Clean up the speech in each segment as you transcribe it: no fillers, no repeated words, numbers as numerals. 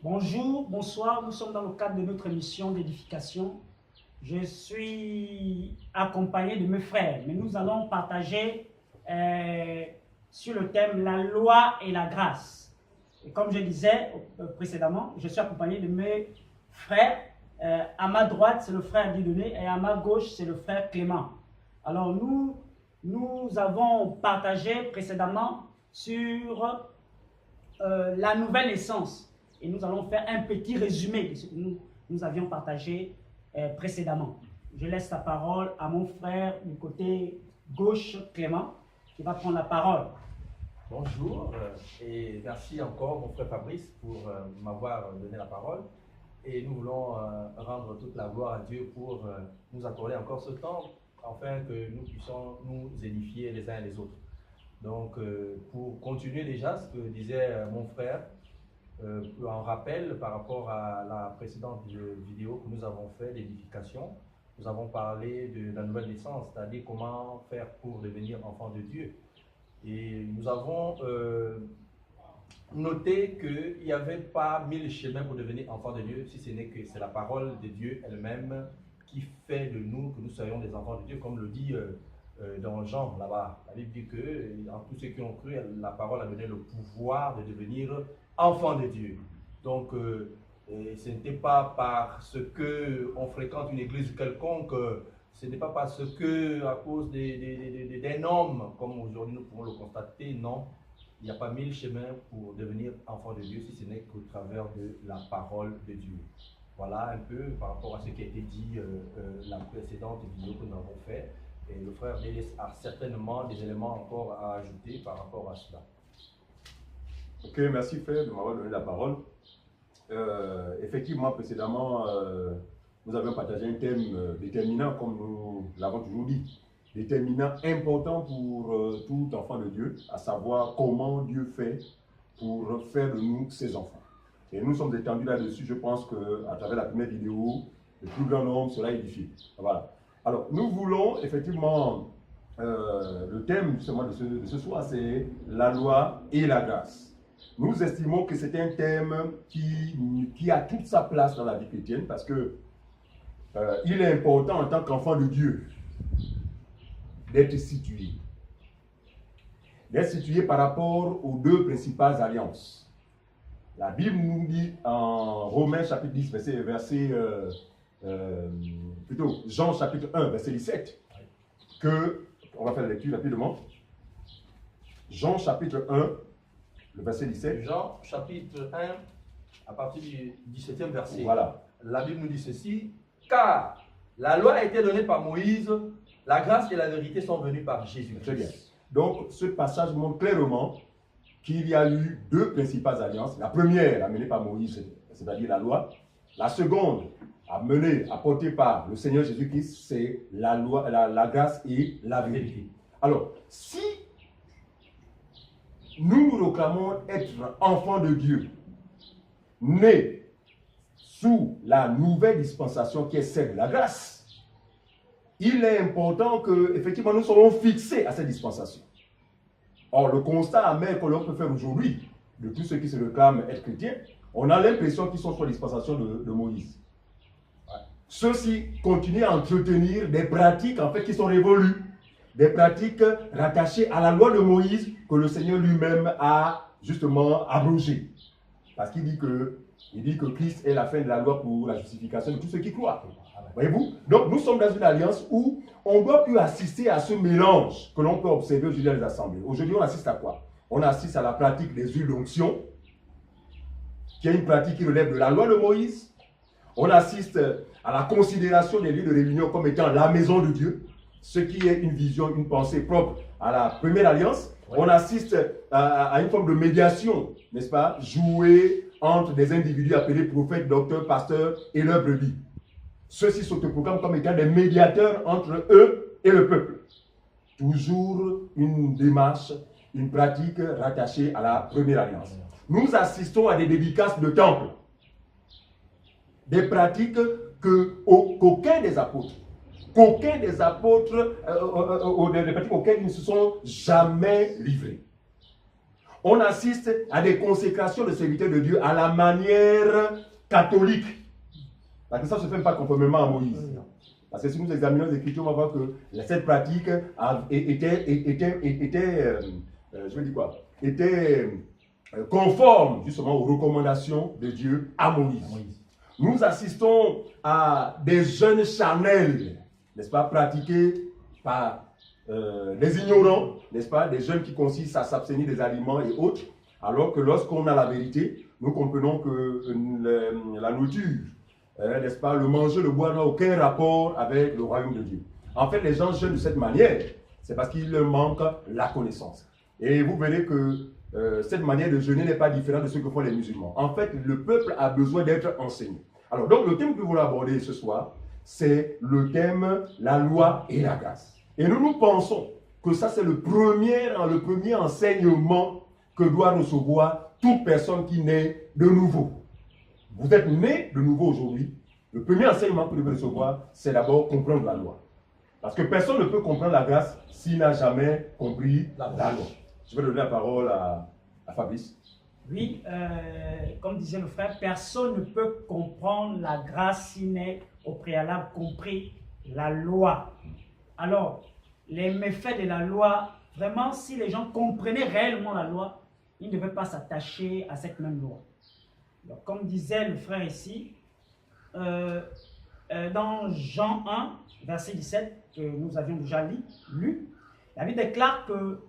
Bonjour, bonsoir, nous sommes dans le cadre de notre émission d'édification. Je suis accompagné de mes frères, mais nous allons partager sur le thème la loi et la grâce. Et comme je disais précédemment, je suis accompagné de mes frères. À ma droite, c'est le frère Dieudonné et à ma gauche, c'est le frère Clément. Alors nous avons partagé précédemment sur la nouvelle naissance. Et nous allons faire un petit résumé de ce que nous avions partagé précédemment. Je laisse la parole à mon frère du côté gauche, Clément, qui va prendre la parole. Bonjour et merci encore mon frère Fabrice pour m'avoir donné la parole. Et nous voulons rendre toute la gloire à Dieu pour nous accorder encore ce temps afin que nous puissions nous édifier les uns et les autres. Donc pour continuer déjà ce que disait mon frère, en rappel par rapport à la précédente vidéo que nous avons fait d'édification, nous avons parlé de la nouvelle naissance, c'est-à-dire comment faire pour devenir enfant de Dieu. Et nous avons noté qu'il n'y avait pas 1000 chemins pour devenir enfant de Dieu, si ce n'est que c'est la parole de Dieu elle-même qui fait de nous que nous soyons des enfants de Dieu, comme le dit dans Jean là-bas. La Bible dit que en tous ceux qui ont cru, la parole a donné le pouvoir de devenir enfant de Dieu. Donc, ce n'était pas parce qu'on fréquente une église quelconque, ce n'est pas parce que, à cause d'un homme, comme aujourd'hui nous pouvons le constater, non. Il n'y a pas 1000 chemins pour devenir enfant de Dieu si ce n'est qu'au travers de la parole de Dieu. Voilà un peu par rapport à ce qui a été dit la précédente vidéo que nous avons fait. Et le frère Délis a certainement des éléments encore à ajouter par rapport à cela. Ok, merci frère de m'avoir donné la parole. Effectivement, précédemment, nous avions partagé un thème déterminant, comme nous l'avons toujours dit, déterminant, important pour tout enfant de Dieu, à savoir comment Dieu fait pour faire de nous ses enfants. Et nous sommes étendus là-dessus. Je pense qu'à travers la première vidéo, le plus grand nombre sera édifié. Voilà. Alors, nous voulons effectivement, le thème justement de ce soir, c'est la loi et la grâce. Nous estimons que c'est un thème qui a toute sa place dans la vie chrétienne parce que il est important en tant qu'enfant de Dieu d'être situé. D'être situé par rapport aux deux principales alliances. La Bible nous dit en Romains chapitre 10, Jean chapitre 1, verset 17, que, on va faire la lecture rapidement. Jean chapitre 1, le verset 17. Jean chapitre 1, à partir du 17e verset. Voilà. La Bible nous dit ceci, car la loi a été donnée par Moïse, la grâce et la vérité sont venues par Jésus. Très bien. Donc, ce passage montre clairement qu'il y a eu deux principales alliances. La première, amenée par Moïse, c'est-à-dire la loi. La seconde, apportée par le Seigneur Jésus-Christ, c'est la loi, la grâce et la vérité. Alors, si nous nous proclamons être enfants de Dieu, nés sous la nouvelle dispensation qui est celle de la grâce, il est important que, effectivement, nous soyons fixés à cette dispensation. Or, le constat amer que l'on peut faire aujourd'hui, de tous ceux qui se réclament être chrétiens, on a l'impression qu'ils sont sur la dispensation de Moïse. Ceux-ci continuent à entretenir des pratiques, en fait, qui sont révolues, des pratiques rattachées à la loi de Moïse que le Seigneur lui-même a justement abrogées. Parce qu'il dit que Christ est la fin de la loi pour la justification de tous ceux qui croient. Voyez-vous? Donc nous sommes dans une alliance où on ne doit plus assister à ce mélange que l'on peut observer aujourd'hui dans les assemblées. Aujourd'hui, on assiste à quoi? On assiste à la pratique des huiles d'onction, qui est une pratique qui relève de la loi de Moïse. On assiste à la considération des lieux de réunion comme étant la maison de Dieu, ce qui est une vision, une pensée propre à la première alliance. Oui. On assiste à une forme de médiation, n'est-ce pas, jouée entre des individus appelés prophètes, docteurs, pasteurs et leurs brebis. Ceux-ci s'autoproclament comme étant des médiateurs entre eux et le peuple. Toujours une démarche, une pratique rattachée à la première alliance. Nous assistons à des dédicaces de temples. Des pratiques qu'aucun des apôtres, des pratiques auxquelles ils ne se sont jamais livrés. On assiste à des consécrations de serviteurs de Dieu à la manière catholique. Parce que ça ne se fait pas conformément à Moïse. Parce que si nous examinons les Écritures, on va voir que cette pratique était conforme justement aux recommandations de Dieu à Moïse. Nous assistons à des jeûnes charnels, n'est-ce pas, pratiqués par des ignorants, n'est-ce pas, des jeûnes qui consistent à s'abstenir des aliments et autres, alors que lorsqu'on a la vérité, nous comprenons que la nourriture, n'est-ce pas, le manger, le boire n'a aucun rapport avec le royaume de Dieu. En fait, les gens jeûnent de cette manière, c'est parce qu'il leur manque la connaissance. Et vous verrez que cette manière de jeûner n'est pas différente de ce que font les musulmans. En fait, le peuple a besoin d'être enseigné. Alors, donc, le thème que nous voulons aborder ce soir, c'est le thème la loi et la grâce. Et nous pensons que ça, c'est le premier enseignement que doit recevoir toute personne qui naît de nouveau. Vous êtes né de nouveau aujourd'hui. Le premier enseignement que vous devez recevoir, c'est d'abord comprendre la loi. Parce que personne ne peut comprendre la grâce s'il n'a jamais compris la loi. Je vais donner la parole à Fabrice. Oui, comme disait le frère, personne ne peut comprendre la grâce s'il n'est au préalable compris la loi. Alors, les méfaits de la loi, vraiment, si les gens comprenaient réellement la loi, ils ne devaient pas s'attacher à cette même loi. Alors, comme disait le frère ici, dans Jean 1, verset 17, que nous avions déjà lu, la Bible déclare que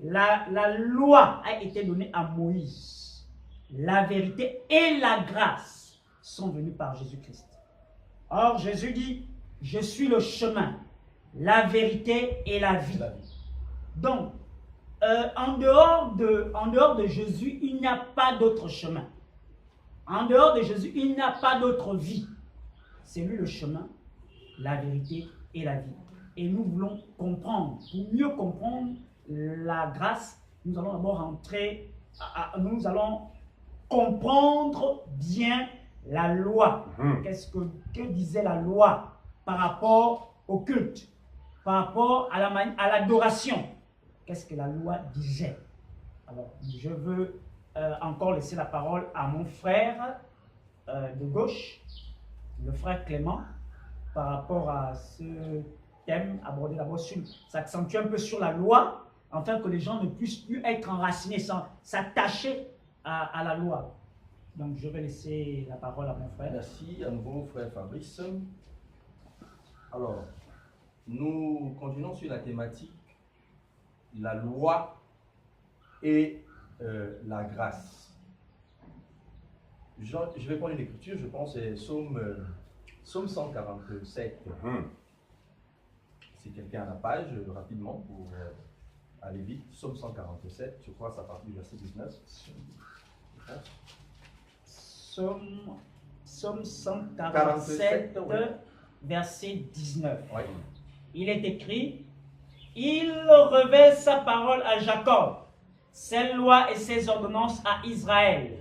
la loi a été donnée à Moïse. La vérité et la grâce sont venues par Jésus-Christ. Or, Jésus dit, je suis le chemin, la vérité et la vie. Donc, en dehors de Jésus, il n'y a pas d'autre chemin. En dehors de Jésus, il n'y a pas d'autre vie. C'est lui le chemin, la vérité et la vie. Et nous voulons comprendre, pour mieux comprendre la grâce, nous allons d'abord rentrer, nous allons comprendre bien la loi. Que disait la loi par rapport au culte, par rapport à l'adoration? Qu'est-ce que la loi disait? Alors, je veux encore laisser la parole à mon frère de gauche, le frère Clément, par rapport à ce thème abordé d'abord, s'accentuer un peu sur la loi, afin que les gens ne puissent plus être enracinés, sans s'attacher à la loi. Donc, je vais laisser la parole à mon frère. Merci à nouveau, frère Fabrice. Alors, nous continuons sur la thématique la loi et la grâce. Je vais prendre une écriture, je pense, c'est Psaume 147. Si quelqu'un a la page, rapidement, pour aller vite. Psaume 147, je crois que ça part du verset 19. Psaume 147, oui. Verset 19. Oui. Il est écrit, il revêt sa parole à Jacob, ses lois et ses ordonnances à Israël.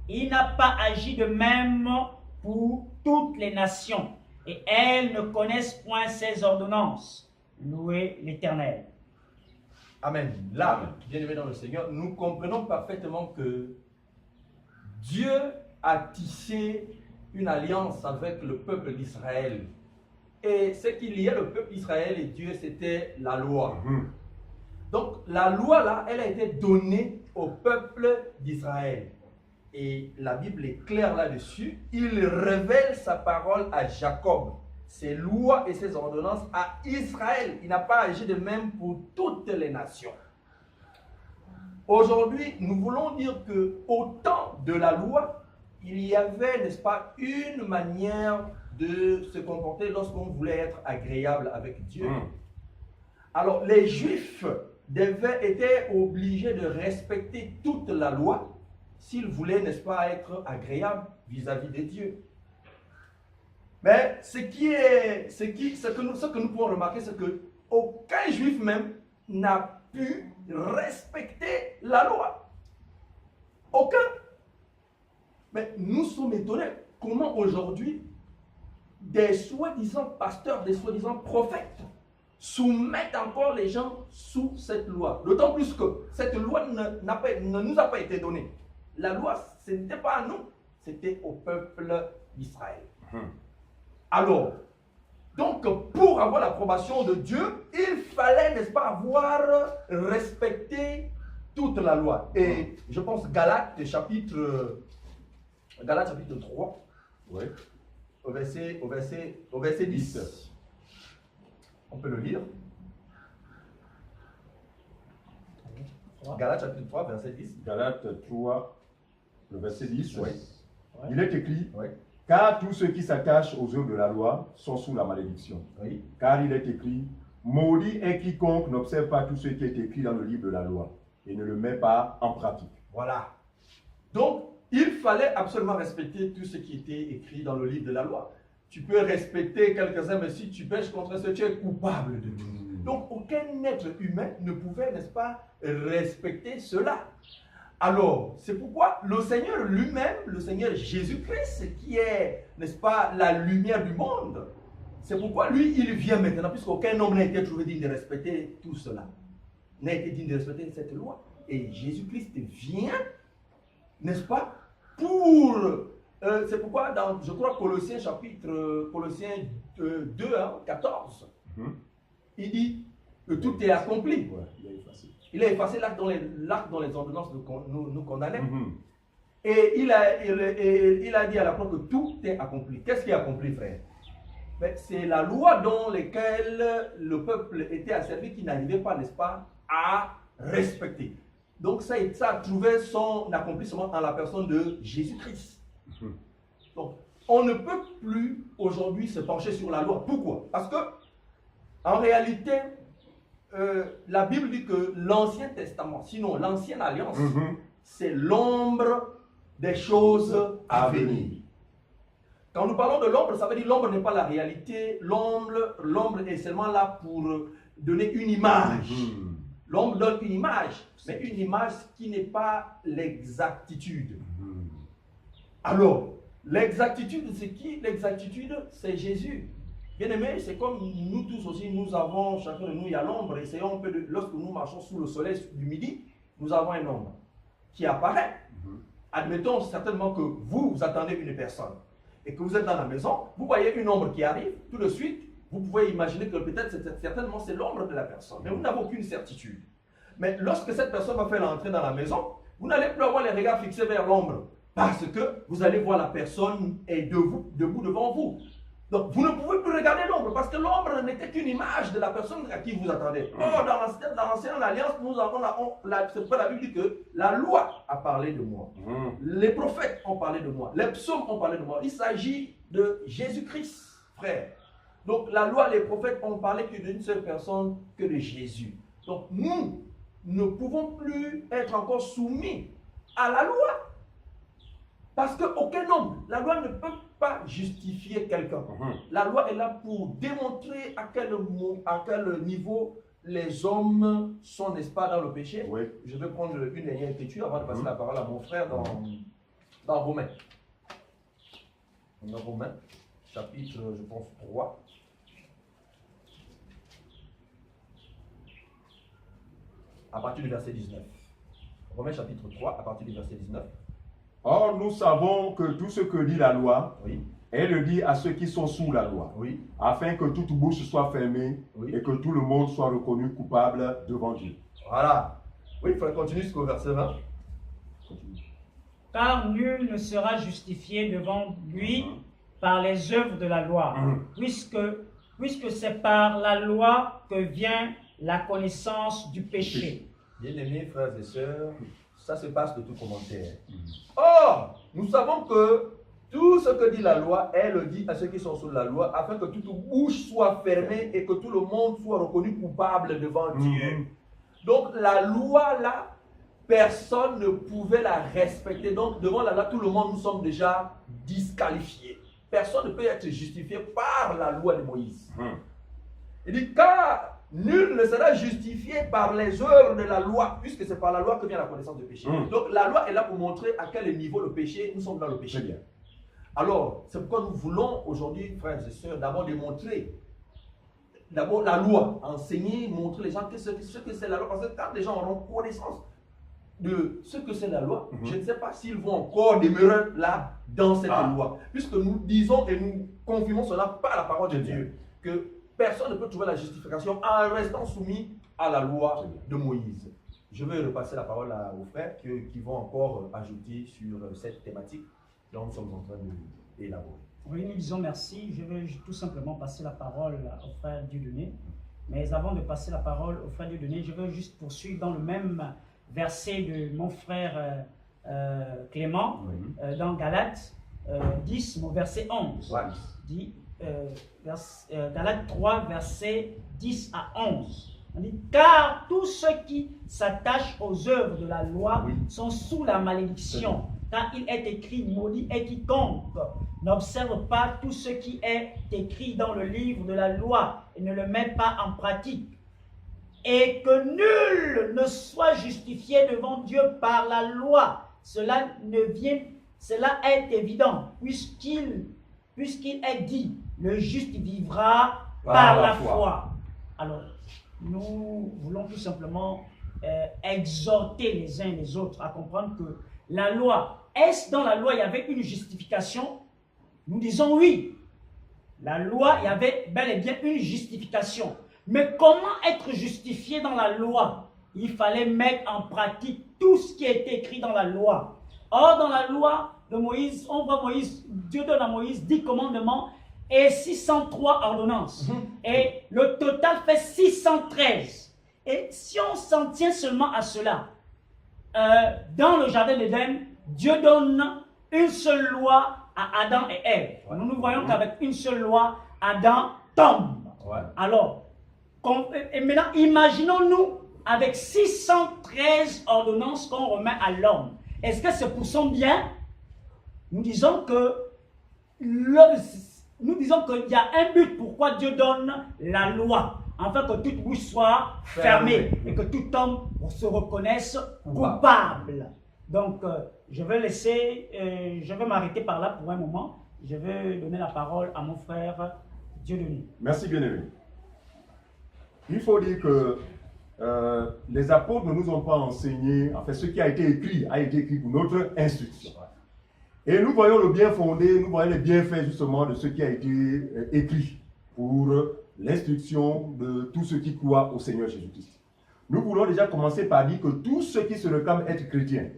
Il n'a pas agi de même pour toutes les nations, et elles ne connaissent point ses ordonnances. Louez l'Éternel. Amen. Là, bien-aimés dans le Seigneur, nous comprenons parfaitement que Dieu a tissé une alliance avec le peuple d'Israël. Et ce qui liait le peuple d'Israël et Dieu, c'était la loi. Donc, la loi, là, elle a été donnée au peuple d'Israël. Et la Bible est claire là-dessus. Il révèle sa parole à Jacob, ses lois et ses ordonnances à Israël. Il n'a pas agi de même pour toutes les nations. Aujourd'hui, nous voulons dire qu'au temps de la loi, il y avait, n'est-ce pas, une manière de se comporter lorsqu'on voulait être agréable avec Dieu. Alors, les Juifs étaient obligés de respecter toute la loi s'ils voulaient, n'est-ce pas, être agréables vis-à-vis de Dieu. Mais ce que nous pouvons remarquer, c'est qu'aucun Juif même n'a pu respecter la loi. Aucun. Mais nous sommes étonnés comment aujourd'hui des soi-disant pasteurs, des soi-disant prophètes soumettent encore les gens sous cette loi. D'autant plus que cette loi ne nous a pas été donnée. La loi, ce n'était pas à nous, c'était au peuple d'Israël. Alors, donc pour avoir l'approbation de Dieu, il fallait, n'est-ce pas, avoir respecté toute la loi. Et je pense Galates chapitre 3, Ouais. au verset 10. On peut le lire. Galates chapitre 3, verset 10. Galates 3, le verset 10. Oui. Il est écrit, Oui. car tous ceux qui s'attachent aux œuvres de la loi sont sous la malédiction. Oui. Car il est écrit, maudit est quiconque n'observe pas tout ce qui est écrit dans le livre de la loi et ne le met pas en pratique. Voilà. Donc, il fallait absolument respecter tout ce qui était écrit dans le livre de la loi. Tu peux respecter quelques-uns, mais si tu pêches contre ce, tu es coupable de tout. Donc, aucun être humain ne pouvait, n'est-ce pas, respecter cela. Alors, c'est pourquoi le Seigneur lui-même, le Seigneur Jésus-Christ, qui est, n'est-ce pas, la lumière du monde, c'est pourquoi lui, il vient maintenant, puisqu'aucun homme n'a été trouvé digne de respecter tout cela, n'a été digne de respecter cette loi. Et Jésus-Christ vient, n'est-ce pas, pour... c'est pourquoi, dans, je crois, Colossiens 2, 14, il dit que tout est accompli. Ouais, il a effacé. Il a effacé l'acte dont les ordonnances nous condamnaient. Et il a dit à la croix que tout est accompli. Qu'est-ce qui est accompli, frère? C'est la loi dans laquelle le peuple était asservi qui n'arrivait pas, n'est-ce pas, à respecter. Donc ça a trouvé son accomplissement en la personne de Jésus-Christ. Donc on ne peut plus aujourd'hui se pencher sur la loi. Pourquoi? Parce que en réalité, la Bible dit que l'Ancien Testament, sinon l'Ancienne Alliance, c'est l'ombre des choses à venir. Quand nous parlons de l'ombre, ça veut dire l'ombre n'est pas la réalité. L'ombre est seulement là pour donner une image. L'ombre donne une image, mais une image qui n'est pas l'exactitude. Alors, l'exactitude, c'est qui? L'exactitude, c'est Jésus. Bien aimé, c'est comme nous tous aussi, nous avons, chacun de nous, il y a l'ombre. Essayons un peu de, lorsque nous marchons sous le soleil du midi, nous avons un ombre qui apparaît. Admettons certainement que vous attendez une personne et que vous êtes dans la maison, vous voyez une ombre qui arrive, tout de suite, vous pouvez imaginer que peut-être certainement c'est l'ombre de la personne, mais vous n'avez aucune certitude. Mais lorsque cette personne va faire l'entrée dans la maison, vous n'allez plus avoir les regards fixés vers l'ombre parce que vous allez voir la personne est debout devant vous. Donc, vous ne pouvez plus regarder l'ombre parce que l'ombre n'était qu'une image de la personne à qui vous attendez. Or, dans l'ancienne alliance, nous avons c'est pourquoi la Bible dit que la loi a parlé de moi. Les prophètes ont parlé de moi. Les psaumes ont parlé de moi. Il s'agit de Jésus-Christ, frère. Donc, la loi, les prophètes ont parlé que d'une seule personne, que de Jésus. Donc, nous ne pouvons plus être encore soumis à la loi. Parce qu'aucun homme, la loi ne peut pas justifier quelqu'un. La loi est là pour démontrer à quel niveau les hommes sont, n'est-ce pas, dans le péché. Oui. Je vais prendre une dernière écriture avant de passer la parole à mon frère dans Romains. Dans Romains, chapitre, je pense, 3. À partir du verset 19. Romains chapitre 3, à partir du verset 19. Or, nous savons que tout ce que dit la loi, Oui. elle le dit à ceux qui sont sous la loi, Oui. afin que toute bouche soit fermée Oui. et que tout le monde soit reconnu coupable devant Dieu. Voilà. Oui, il faut continuer jusqu'au verset 20. Car nul ne sera justifié devant lui par les œuvres de la loi, puisque c'est par la loi que vient la connaissance du péché. Bien-aimés frères et sœurs, ça se passe de tout commentaire. Or, nous savons que tout ce que dit la loi, elle le dit à ceux qui sont sous la loi, afin que toute bouche soit fermée et que tout le monde soit reconnu coupable devant Dieu. Donc la loi là, personne ne pouvait la respecter. Donc devant la loi, tout le monde, nous sommes déjà disqualifiés. Personne ne peut être justifié par la loi de Moïse. Il dit, car nul ne sera justifié par les œuvres de la loi, puisque c'est par la loi que vient la connaissance du péché. Donc la loi est là pour montrer à quel niveau le péché, nous sommes dans le péché. Très bien. Alors, c'est pourquoi nous voulons aujourd'hui, frères et sœurs, d'abord démontrer d'abord la loi, enseigner, montrer les gens ce que c'est la loi. Parce que quand les gens auront connaissance de ce que c'est la loi, je ne sais pas s'ils vont encore demeurer là dans cette loi. Puisque nous disons et nous confirmons cela par la parole de Dieu, que personne ne peut trouver la justification en restant soumis à la loi de Moïse. Je vais repasser la parole aux frères qui vont encore ajouter sur cette thématique dont nous sommes en train d'élaborer. Oui, nous disons merci. Je vais tout simplement passer la parole au frère Dieudonné. Mais avant de passer la parole au frère Dieudonné, je veux juste poursuivre dans le même verset de mon frère Clément, dans Galates 10, mon verset 11. Ouais. Dit, Galates 3, verset 10 à 11. On dit, car tous ceux qui s'attachent aux œuvres de la loi sont sous la malédiction. Car il est écrit, maudit est quiconque n'observe pas tout ce qui est écrit dans le livre de la loi et ne le met pas en pratique. Et que nul ne soit justifié devant Dieu par la loi. Cela est évident, puisqu'il est dit, le juste vivra par la foi. Alors, nous voulons tout simplement exhorter les uns les autres à comprendre que la loi, est-ce dans la loi il y avait une justification? Nous disons oui. La loi, il y avait bel et bien une justification. Mais comment être justifié dans la loi? Il fallait mettre en pratique tout ce qui est écrit dans la loi. Or, dans la loi de Moïse, on voit Moïse, Dieu donne à Moïse 10 commandements et 603 ordonnances. Et le total fait 613. Et si on s'en tient seulement à cela, dans le jardin d'Éden, Dieu donne une seule loi à Adam et Ève. Nous voyons qu'avec une seule loi, Adam tombe. Alors, et maintenant, imaginons-nous avec 613 ordonnances qu'on remet à l'homme. Est-ce que c'est pour son bien? Nous disons que qu'il y a un but pourquoi Dieu donne la loi, afin que toute bouche soit fermée et que tout homme se reconnaisse coupable. Donc, je vais m'arrêter par là pour un moment. Je vais donner la parole à mon frère Dieudonné. Merci bien-aimé. Il faut dire que les apôtres ne nous ont pas enseigné, enfin ce qui a été écrit pour notre instruction. Et nous voyons le bien fondé, nous voyons les bienfaits justement de ce qui a été écrit pour l'instruction de tous ceux qui croient au Seigneur Jésus-Christ. Nous voulons déjà commencer par dire que tous ceux qui se réclament être chrétiens,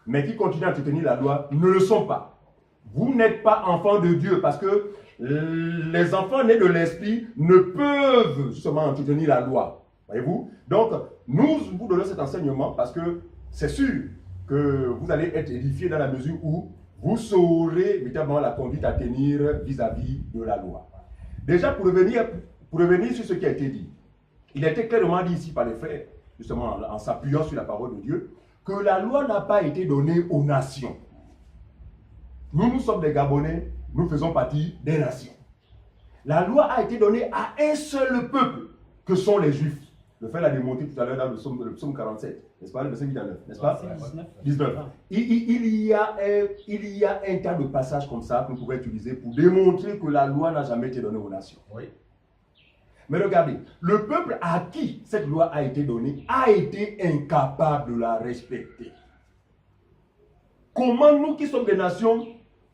mais qui continuent à entretenir la loi, ne le sont pas. Vous n'êtes pas enfants de Dieu parce que les enfants nés de l'Esprit ne peuvent justement entretenir la loi. Voyez-vous? Donc, nous vous donnons cet enseignement parce que c'est sûr que vous allez être édifiés dans la mesure où vous saurez véritablement la conduite à tenir vis-à-vis de la loi. Déjà, pour revenir sur ce qui a été dit, il a été clairement dit ici par les frères, justement en s'appuyant sur la parole de Dieu, que la loi n'a pas été donnée aux nations. Nous sommes des Gabonais, nous faisons partie des nations. La loi a été donnée à un seul peuple, que sont les Juifs. Le frère l'a démontré tout à l'heure dans le psaume 47, n'est-ce pas? Le verset 19, n'est-ce pas? 19. Il y a un tas de passages comme ça que nous pouvons utiliser pour démontrer que la loi n'a jamais été donnée aux nations. Oui. Mais regardez, le peuple à qui cette loi a été donnée a été incapable de la respecter. Comment nous qui sommes des nations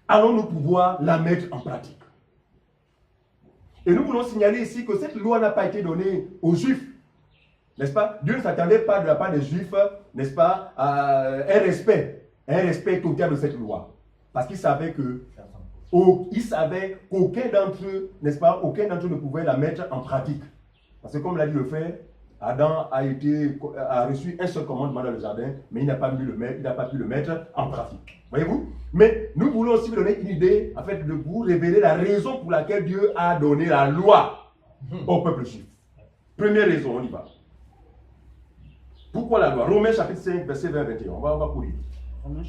allons-nous pouvoir la mettre en pratique? Et nous voulons signaler ici que cette loi n'a pas été donnée aux Juifs. N'est-ce pas? Dieu ne s'attendait pas de la part des Juifs, n'est-ce pas, à un respect total de cette loi. Parce qu'il savait qu'aucun d'entre eux, n'est-ce pas, aucun d'entre eux ne pouvait la mettre en pratique. Parce que comme l'a dit le frère, Adam a reçu un seul commandement dans le jardin, mais il n'a pas pu le mettre en pratique. Voyez-vous? Mais nous voulons aussi vous donner une idée, en fait, de vous révéler la raison pour laquelle Dieu a donné la loi au peuple juif. Première raison, on y va. Pourquoi la loi? Romains chapitre 5, verset 20 à 21. On va courir.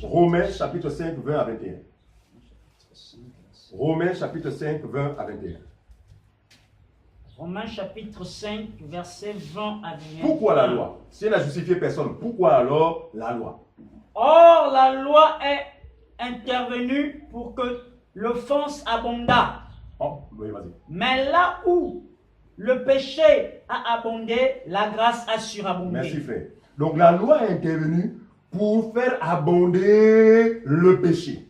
Romains chapitre 5, 20 à 21. Romains chapitre 5, 20 à 21. Romains chapitre 5, verset 20 à 21. Pourquoi la loi? Si elle n'a justifié personne, pourquoi alors la loi? Or, la loi est intervenue pour que l'offense abondât. Oh, oui, vas-y. Mais là où le péché a abondé, la grâce a surabondé. Merci frère. Donc la loi est intervenue pour faire abonder le péché.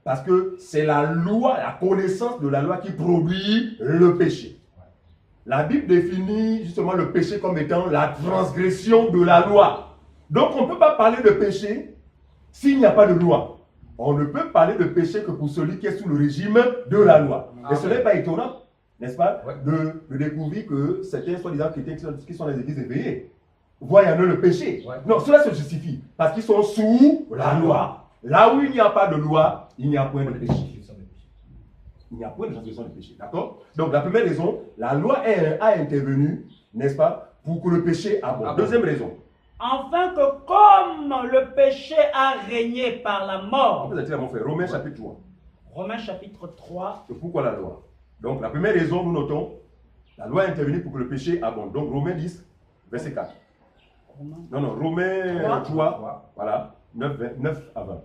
Parce que c'est la loi, la connaissance de la loi qui produit le péché. La Bible définit justement le péché comme étant la transgression de la loi. Donc on ne peut pas parler de péché s'il n'y a pas de loi. On ne peut parler de péché que pour celui qui est sous le régime de la loi. Et ce n'est pas étonnant, n'est-ce pas, de découvrir que certains soi-disant chrétiens qui sont dans les églises éveillées voient en eux le péché. Non, cela se justifie parce qu'ils sont sous la loi. Là où il n'y a pas de loi, il n'y a point de péché. Il n'y a point de transgression de péché. D'accord? Donc la première raison, la loi a intervenu, n'est-ce pas, pour que le péché abonde. Deuxième raison. Afin que comme le péché a régné par la mort. Vous êtes là, mon frère. Romains chapitre 3. Romains chapitre 3. Et pourquoi la loi? Donc la première raison, nous notons, la loi est intervenue pour que le péché abonde. Donc Romains 10, verset 4. Romains 3, voilà, 9 à 20.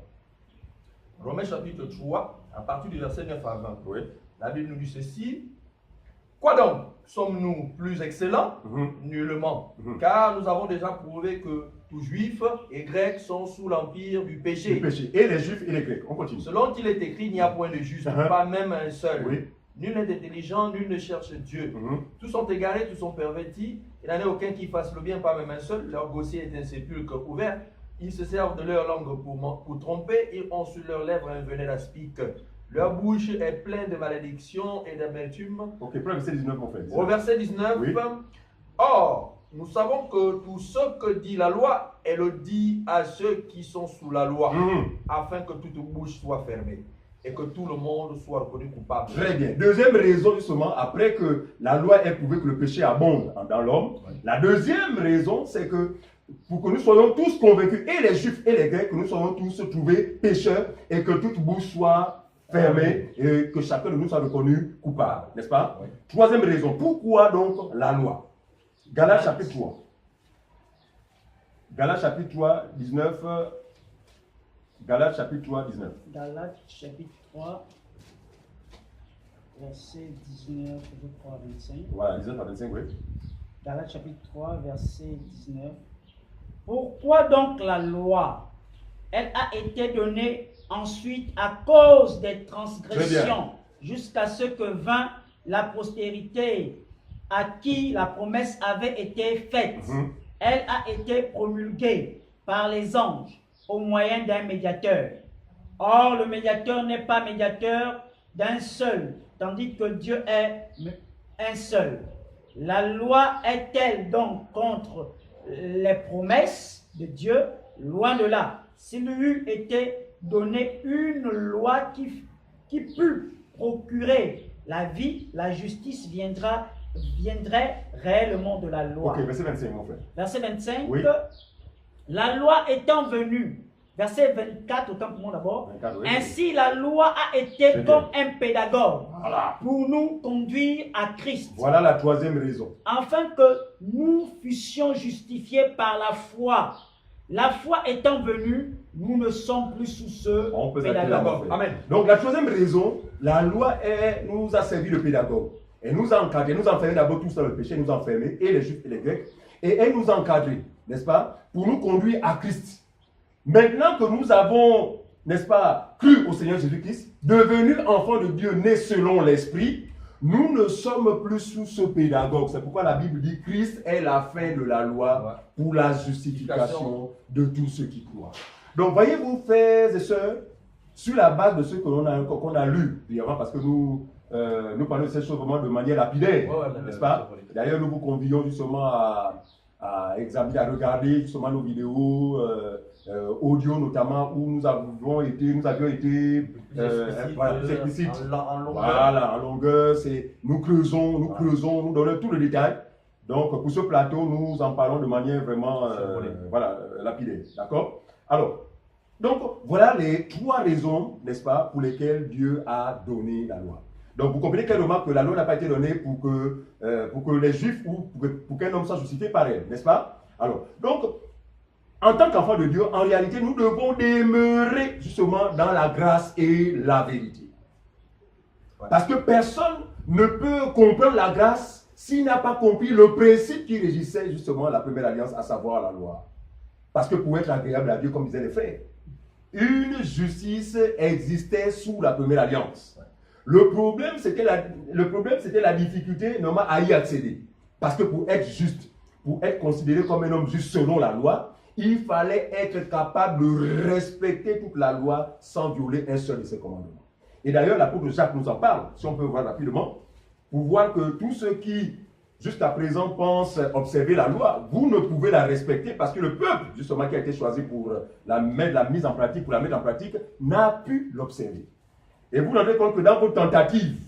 Romains chapitre 3, à partir du verset 9 à 20. Oui. La Bible nous dit ceci. Quoi donc? Sommes-nous plus excellents? Nullement. Car nous avons déjà prouvé que tous juifs et grecs sont sous l'empire du péché. Du péché. Et les juifs et les grecs. On continue. Selon qu'il est écrit, il n'y a point de juste, pas même un seul. Oui. Nul n'est intelligent, nul ne cherche Dieu. Tous sont égarés, tous sont pervertis. Il n'en est aucun qui fasse le bien, pas même un seul. Leur gosier est un sépulcre ouvert. Ils se servent de leur langue pour tromper. Ils ont sur leurs lèvres un venin d'aspic. Leur bouche est pleine de malédiction et d'amertume. Ok, pour le verset 19, mon frère. Au verset 19, oui. Or, nous savons que tout ce que dit la loi, elle le dit à ceux qui sont sous la loi, afin que toute bouche soit fermée et que tout le monde soit reconnu coupable. Très bien. Deuxième raison, justement, après que la loi ait prouvé que le péché abonde dans l'homme, la deuxième raison, c'est que pour que nous soyons tous convaincus, et les juifs et les grecs, que nous soyons tous trouvés pécheurs et que toute bouche soit fermée et que chacun de nous soit reconnu coupable, n'est-ce pas? Oui. Troisième raison, pourquoi donc la loi? Galates chapitre 3. Galates chapitre 3, 19. Galates chapitre 3, 19. Galates chapitre 3, verset 19, je crois, 25. Voilà, 19 à 25, oui. Galates chapitre 3, verset 19. Pourquoi donc la loi? Elle a été donnée ensuite à cause des transgressions, jusqu'à ce que vint la postérité à qui la promesse avait été faite. Elle a été promulguée par les anges au moyen d'un médiateur. Or, le médiateur n'est pas médiateur d'un seul, tandis que Dieu est un seul. La loi est-elle donc contre les promesses de Dieu? Loin de là. S'il eût été donné une loi qui pût procurer la vie, la justice viendrait réellement de la loi. Ok, verset 25, mon frère. Verset 25, oui. La loi étant venue, verset 24, autant pour moi d'abord, oui. Ainsi la loi a été comme un pédagogue pour nous conduire à Christ. Voilà la troisième raison. Afin que nous fussions justifiés par la foi. La foi étant venue, nous ne sommes plus sous ce pédagogue. Amen. Donc la troisième raison, la loi nous a servi de pédagogue. Elle nous a encadrés, nous a enfermés d'abord tous dans le péché, nous a enfermés, et les juifs et les grecs, et elle nous a encadrés, n'est-ce pas, pour nous conduire à Christ. Maintenant que nous avons, n'est-ce pas, cru au Seigneur Jésus-Christ, devenus enfants de Dieu nés selon l'Esprit, nous ne sommes plus sous ce pédagogue. C'est pourquoi la Bible dit Christ est la fin de la loi pour la justification de tous ceux qui croient. Donc voyez-vous, frères et sœurs, sur la base de ce qu'on a lu, parce que nous parlons de ces choses vraiment de manière lapidaire, n'est-ce pas? D'ailleurs, nous vous convions justement à examiner, à regarder justement nos vidéos audio notamment, où nous avions été explicites. En longueur, nous creusons, nous donnons tout le détail. Donc, pour ce plateau, nous en parlons de manière vraiment lapidaire. D'accord? Alors, donc, voilà les trois raisons, n'est-ce pas, pour lesquelles Dieu a donné la loi. Donc, vous comprenez clairement que la loi n'a pas été donnée pour que les Juifs ou pour qu'un homme soit justifié par elle, n'est-ce pas? Alors, donc, en tant qu'enfant de Dieu, en réalité, nous devons demeurer justement dans la grâce et la vérité. Parce que personne ne peut comprendre la grâce s'il n'a pas compris le principe qui régissait justement la première alliance, à savoir la loi. Parce que pour être agréable à Dieu, comme disaient les frères, une justice existait sous la première alliance. Le problème, c'était la difficulté normalement à y accéder. Parce que pour être juste, pour être considéré comme un homme juste selon la loi, il fallait être capable de respecter toute la loi sans violer un seul de ses commandements. Et d'ailleurs, l'apôtre Jacques nous en parle, si on peut voir rapidement, pour voir que tous ceux qui, jusqu'à présent, pensent observer la loi, vous ne pouvez la respecter parce que le peuple, justement, qui a été choisi pour la mise en pratique, pour la mettre en pratique, n'a pu l'observer. Et vous vous rendez compte que dans vos tentatives,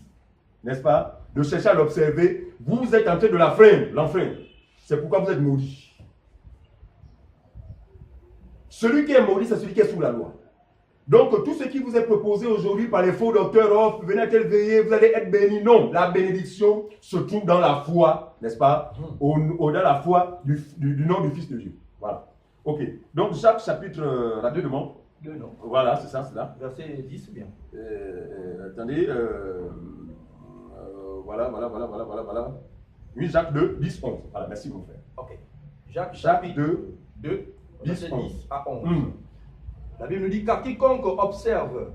n'est-ce pas, de chercher à l'observer, vous êtes en train de l'enfreindre. C'est pourquoi vous êtes maudit. Celui qui est maudit, c'est celui qui est sous la loi. Donc, tout ce qui vous est proposé aujourd'hui par les faux docteurs, oh, venez à tel veillée, vous allez être béni. Non, la bénédiction se trouve dans la foi, n'est-ce pas? Dans la foi du nom du Fils de Dieu. Voilà. Ok. Donc, Jacques chapitre, rapidement. 2, non. Voilà, c'est ça, c'est là. Verset 10, bien. Attendez. Voilà. Oui, Jacques 2, 10, 11. Voilà, merci mon frère. Ok. Jacques 2, 10, 10 à 11. La Bible nous dit, car quiconque observe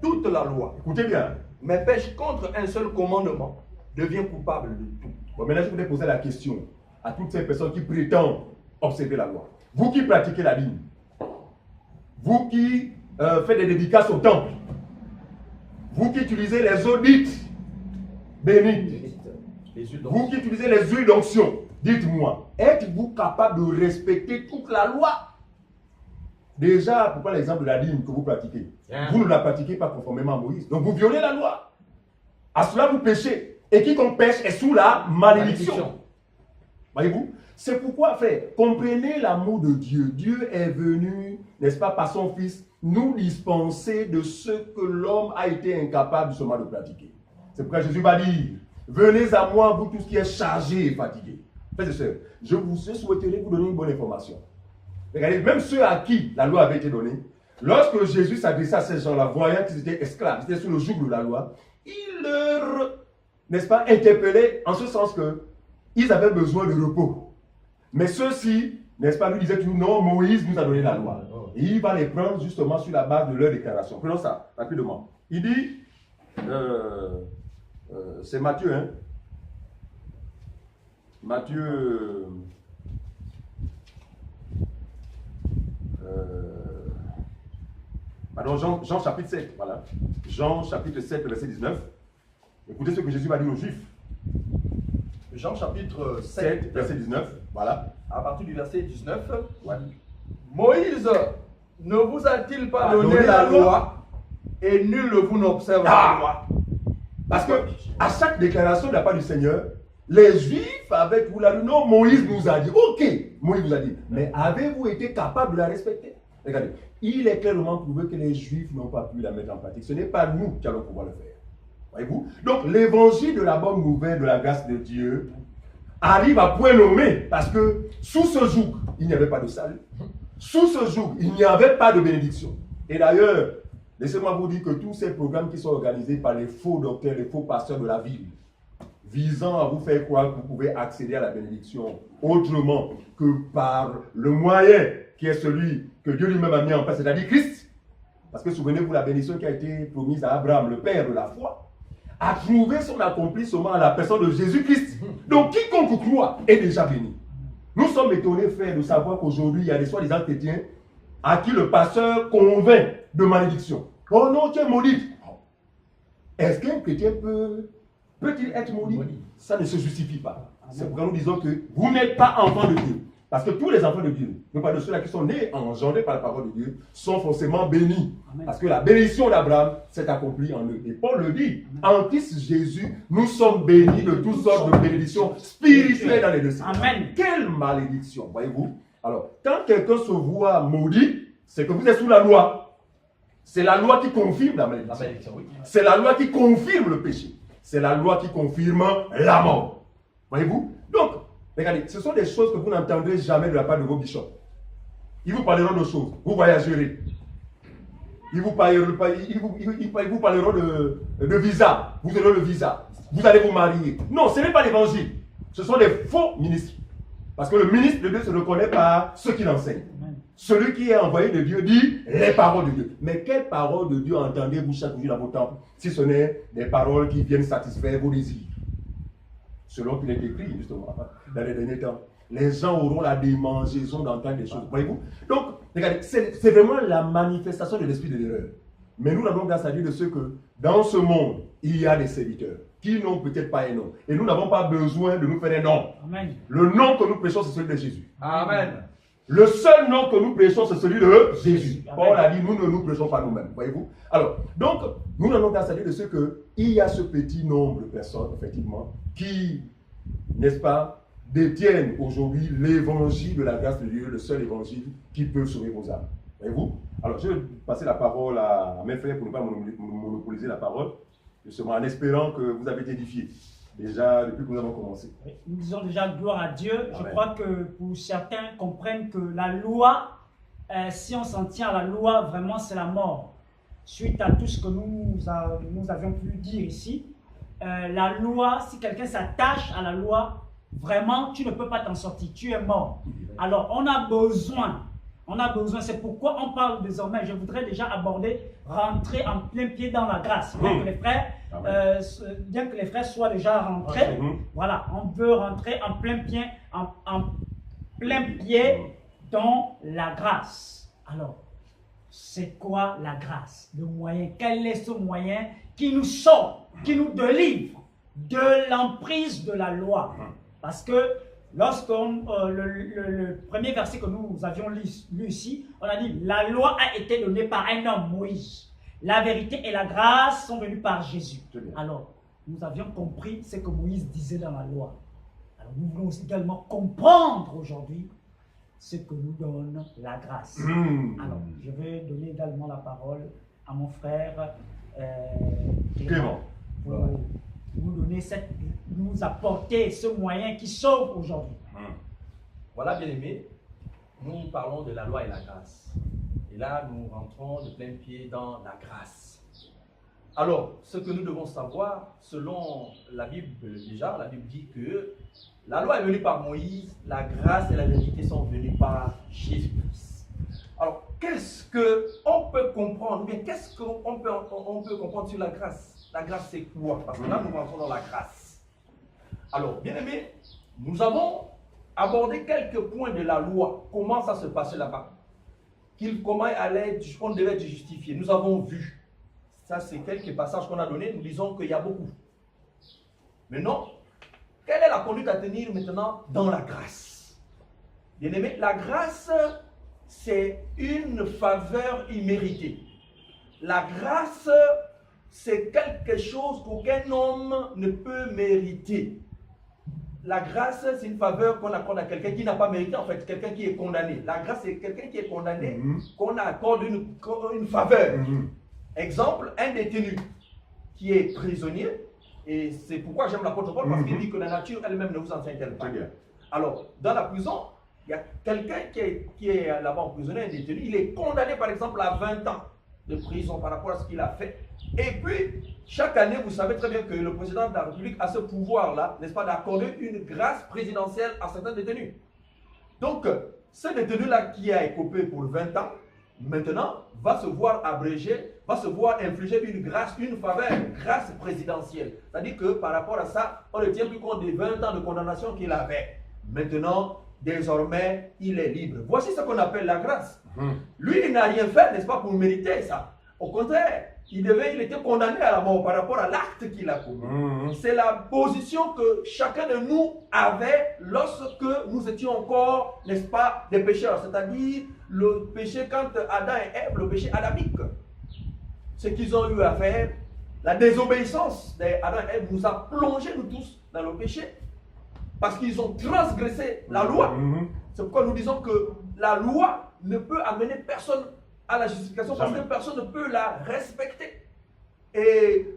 toute la loi, Écoutez bien. mais pêche contre un seul commandement, devient coupable de tout. Bon, maintenant, je voudrais poser la question à toutes ces personnes qui prétendent observer la loi. Vous qui pratiquez la ligne, vous qui faites des dédicaces au temple, vous qui utilisez les audites bénites, vous qui utilisez les huiles d'onction, dites-moi, êtes-vous capable de respecter toute la loi? Déjà, pourquoi l'exemple de la ligne que vous pratiquez? Vous ne la pratiquez pas conformément à Moïse. Donc vous violez la loi. À cela vous péchez. Et quiconque pêche est sous la malédiction. Voyez-vous? C'est pourquoi, frère, comprenez l'amour de Dieu. Dieu est venu, n'est-ce pas, par son Fils, nous dispenser de ce que l'homme a été incapable justement de pratiquer. C'est pourquoi Jésus va dire, venez à moi, vous tous qui êtes chargés et fatigués. Frères et sœurs, je souhaiterais vous donner une bonne information. Regardez, même ceux à qui la loi avait été donnée, lorsque Jésus s'adressait à ces gens-là, voyant qu'ils étaient esclaves, ils étaient sous le joug de la loi, il leur, n'est-ce pas, interpellait en ce sens que ils avaient besoin de repos. Mais ceux-ci, n'est-ce pas, lui disaient tout, non, Moïse nous a donné la loi. Et il va les prendre justement sur la base de leur déclaration. Prenons ça rapidement. Il dit, c'est Matthieu, hein? Matthieu. Pardon, Jean chapitre 7, voilà. Jean chapitre 7, verset 19. Écoutez ce que Jésus va dire aux Juifs. Jean chapitre 7, verset 19, voilà. À partir du verset 19. Ouais. Moïse ne vous a-t-il pas donné la loi et nul ne vous n'observe la loi? Parce que à chaque déclaration de la part du Seigneur, les Juifs avec vous la loi, non, Moïse nous a dit, ok, Moïse vous a dit, mais avez-vous été capable de la respecter? Regardez, il est clairement prouvé que les Juifs n'ont pas pu la mettre en pratique. Ce n'est pas nous qui allons pouvoir le faire. Voyez-vous? Donc l'évangile de la bonne nouvelle de la grâce de Dieu arrive à point nommé parce que sous ce joug, il n'y avait pas de salut. Sous ce joug, il n'y avait pas de bénédiction. Et d'ailleurs, laissez-moi vous dire que tous ces programmes qui sont organisés par les faux docteurs, les faux pasteurs de la ville, visant à vous faire croire que vous pouvez accéder à la bénédiction autrement que par le moyen qui est celui que Dieu lui-même a mis en place, c'est-à-dire Christ. Parce que souvenez-vous, la bénédiction qui a été promise à Abraham, le père de la foi, a trouvé son accomplissement à la personne de Jésus-Christ. Donc quiconque croit est déjà béni. Nous sommes étonnés, frères, de savoir qu'aujourd'hui, il y a des soi-disant chrétiens à qui le pasteur convainc de malédiction. Oh non, tu es maudit. Est-ce qu'un chrétien peut-il être maudit? Ça ne se justifie pas. C'est pourquoi nous disons que vous n'êtes pas enfants de Dieu. Parce que tous les enfants de Dieu, non pas de ceux-là qui sont nés, engendrés par la parole de Dieu, sont forcément bénis. Amen. Parce que la bénédiction d'Abraham s'est accomplie en eux. Et Paul le dit, en Christ Jésus, nous sommes bénis de toutes sortes de bénédictions spirituelles dans les deux sens. Amen. Quelle malédiction, voyez-vous? Alors, quand quelqu'un se voit maudit, c'est que vous êtes sous la loi. C'est la loi qui confirme la malédiction. Oui. C'est la loi qui confirme le péché. C'est la loi qui confirme la mort. Voyez-vous? Donc, regardez, ce sont des choses que vous n'entendrez jamais de la part de vos bishops. Ils vous parleront de choses. Vous voyagerez. Ils vous parleront de visa. Vous aurez le visa. Vous allez vous marier. Non, ce n'est pas l'évangile. Ce sont des faux ministres. Parce que le ministre de Dieu se reconnaît par ce qu'il enseigne. Celui qui est envoyé de Dieu dit les paroles de Dieu. Mais quelles paroles de Dieu entendez-vous chaque jour dans vos temples, si ce n'est des paroles qui viennent satisfaire vos désirs? Selon qu'il est écrit, justement, dans les derniers temps. Les gens auront la démangeaison d'entendre des choses. Voyez-vous? Donc, regardez, c'est vraiment la manifestation de l'esprit de l'erreur. Mais nous avons grâce à Dieu de ce que dans ce monde, il y a des serviteurs qui n'ont peut-être pas un nom. Et nous n'avons pas besoin de nous faire un nom. Amen. Le nom que nous prêchons, c'est celui de Jésus. Amen. Le seul nom que nous prêchons, c'est celui de Jésus. Amen. Paul a dit, nous ne nous prêchons pas nous-mêmes. Voyez-vous? Alors, donc, nous avons grâce à Dieu de ce qu'il y a ce petit nombre de personnes, effectivement, qui, n'est-ce pas, détiennent aujourd'hui l'évangile de la grâce de Dieu, le seul évangile qui peut sauver vos âmes. Voyez-vous? Alors, je vais passer la parole à mes frères pour ne pas monopoliser la parole, justement en espérant que vous avez été édifiés, déjà depuis que nous avons commencé. Nous disons déjà gloire à Dieu. Amen. Je crois que pour certains comprennent que la loi, si on s'en tient à la loi, vraiment c'est la mort. Suite à tout ce que nous avions pu dire ici, la loi, si quelqu'un s'attache à la loi, vraiment tu ne peux pas t'en sortir, tu es mort. Alors on a besoin, c'est pourquoi on parle désormais, je voudrais déjà aborder, rentrer en plein pied dans la grâce. Bien que les frères soient déjà rentrés, voilà, on veut rentrer en plein pied, dans la grâce. Alors, c'est quoi la grâce? Le moyen, quel est ce moyen qui nous sort, qui nous délivre de l'emprise de la loi? Parce que lorsque le premier verset que nous avions lu ici, on a dit la loi a été donnée par un homme, Moïse. La vérité et la grâce sont venues par Jésus. Alors, nous avions compris ce que Moïse disait dans la loi. Alors, nous voulons aussi également comprendre aujourd'hui ce que nous donne la grâce. Alors, je vais donner également la parole à mon frère Clément pour nous apporter ce moyen qui sauve aujourd'hui. Voilà, bien-aimés, nous parlons de la loi et la grâce. Et là, nous rentrons de plein pied dans la grâce. Alors, ce que nous devons savoir, selon la Bible, déjà, la Bible dit que la loi est venue par Moïse, la grâce et la vérité sont venues par Jésus-Christ. Alors, qu'est-ce qu'on peut comprendre, ou bien qu'est-ce qu'on peut comprendre sur la grâce? La grâce, c'est quoi? Parce que là, nous rentrons dans la grâce. Alors, bien aimé, nous avons abordé quelques points de la loi. Comment ça se passait là-bas? Comment on devait être justifié. Nous avons vu. Ça, c'est quelques passages qu'on a donnés. Nous disons qu'il y a beaucoup. Maintenant, quelle est la conduite à tenir maintenant dans la grâce? Bien aimé, la grâce, c'est une faveur imméritée. La grâce, c'est quelque chose qu'aucun homme ne peut mériter. La grâce, c'est une faveur qu'on accorde à quelqu'un qui n'a pas mérité, en fait, quelqu'un qui est condamné. La grâce, c'est quelqu'un qui est condamné, qu'on accorde une faveur. Exemple, un détenu qui est prisonnier, et c'est pourquoi j'aime l'apôtre Paul, parce qu'il dit que la nature elle-même ne vous enseigne pas. Alors, dans la prison, il y a quelqu'un qui est là-bas emprisonné, un détenu, il est condamné par exemple à 20 ans de prison par rapport à ce qu'il a fait. Et puis, chaque année, vous savez très bien que le président de la République a ce pouvoir-là, n'est-ce pas, d'accorder une grâce présidentielle à certains détenus. Donc, ce détenu-là qui a écopé pour 20 ans, maintenant, va se voir abrégé, va se voir infliger une grâce, une faveur, une grâce présidentielle. C'est-à-dire que par rapport à ça, on ne tient plus compte des 20 ans de condamnation qu'il avait. Maintenant, désormais, il est libre. Voici ce qu'on appelle la grâce. Lui, il n'a rien fait, n'est-ce pas, pour mériter ça. Au contraire, il était condamné à la mort par rapport à l'acte qu'il a commis. C'est la position que chacun de nous avait lorsque nous étions encore, n'est-ce pas, des pécheurs. C'est-à-dire le péché quand Adam et Ève, le péché adamique. Ce qu'ils ont eu à faire, la désobéissance d'Adam et Ève nous a plongés, nous tous, dans le péché. Parce qu'ils ont transgressé la loi. C'est pourquoi nous disons que la loi ne peut amener personne à la justification parce que personne ne peut la respecter. Et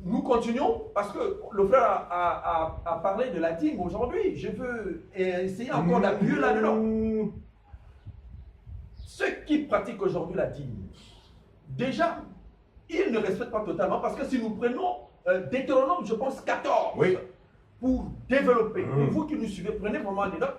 nous continuons parce que le frère a parlé de la dîme aujourd'hui. Je veux essayer encore d'appuyer là-dedans. Ceux qui pratiquent aujourd'hui la dîme, déjà, ils ne respectent pas totalement parce que si nous prenons Deutéronome, je pense 14, pour développer. Pour vous qui nous suivez, prenez vraiment des notes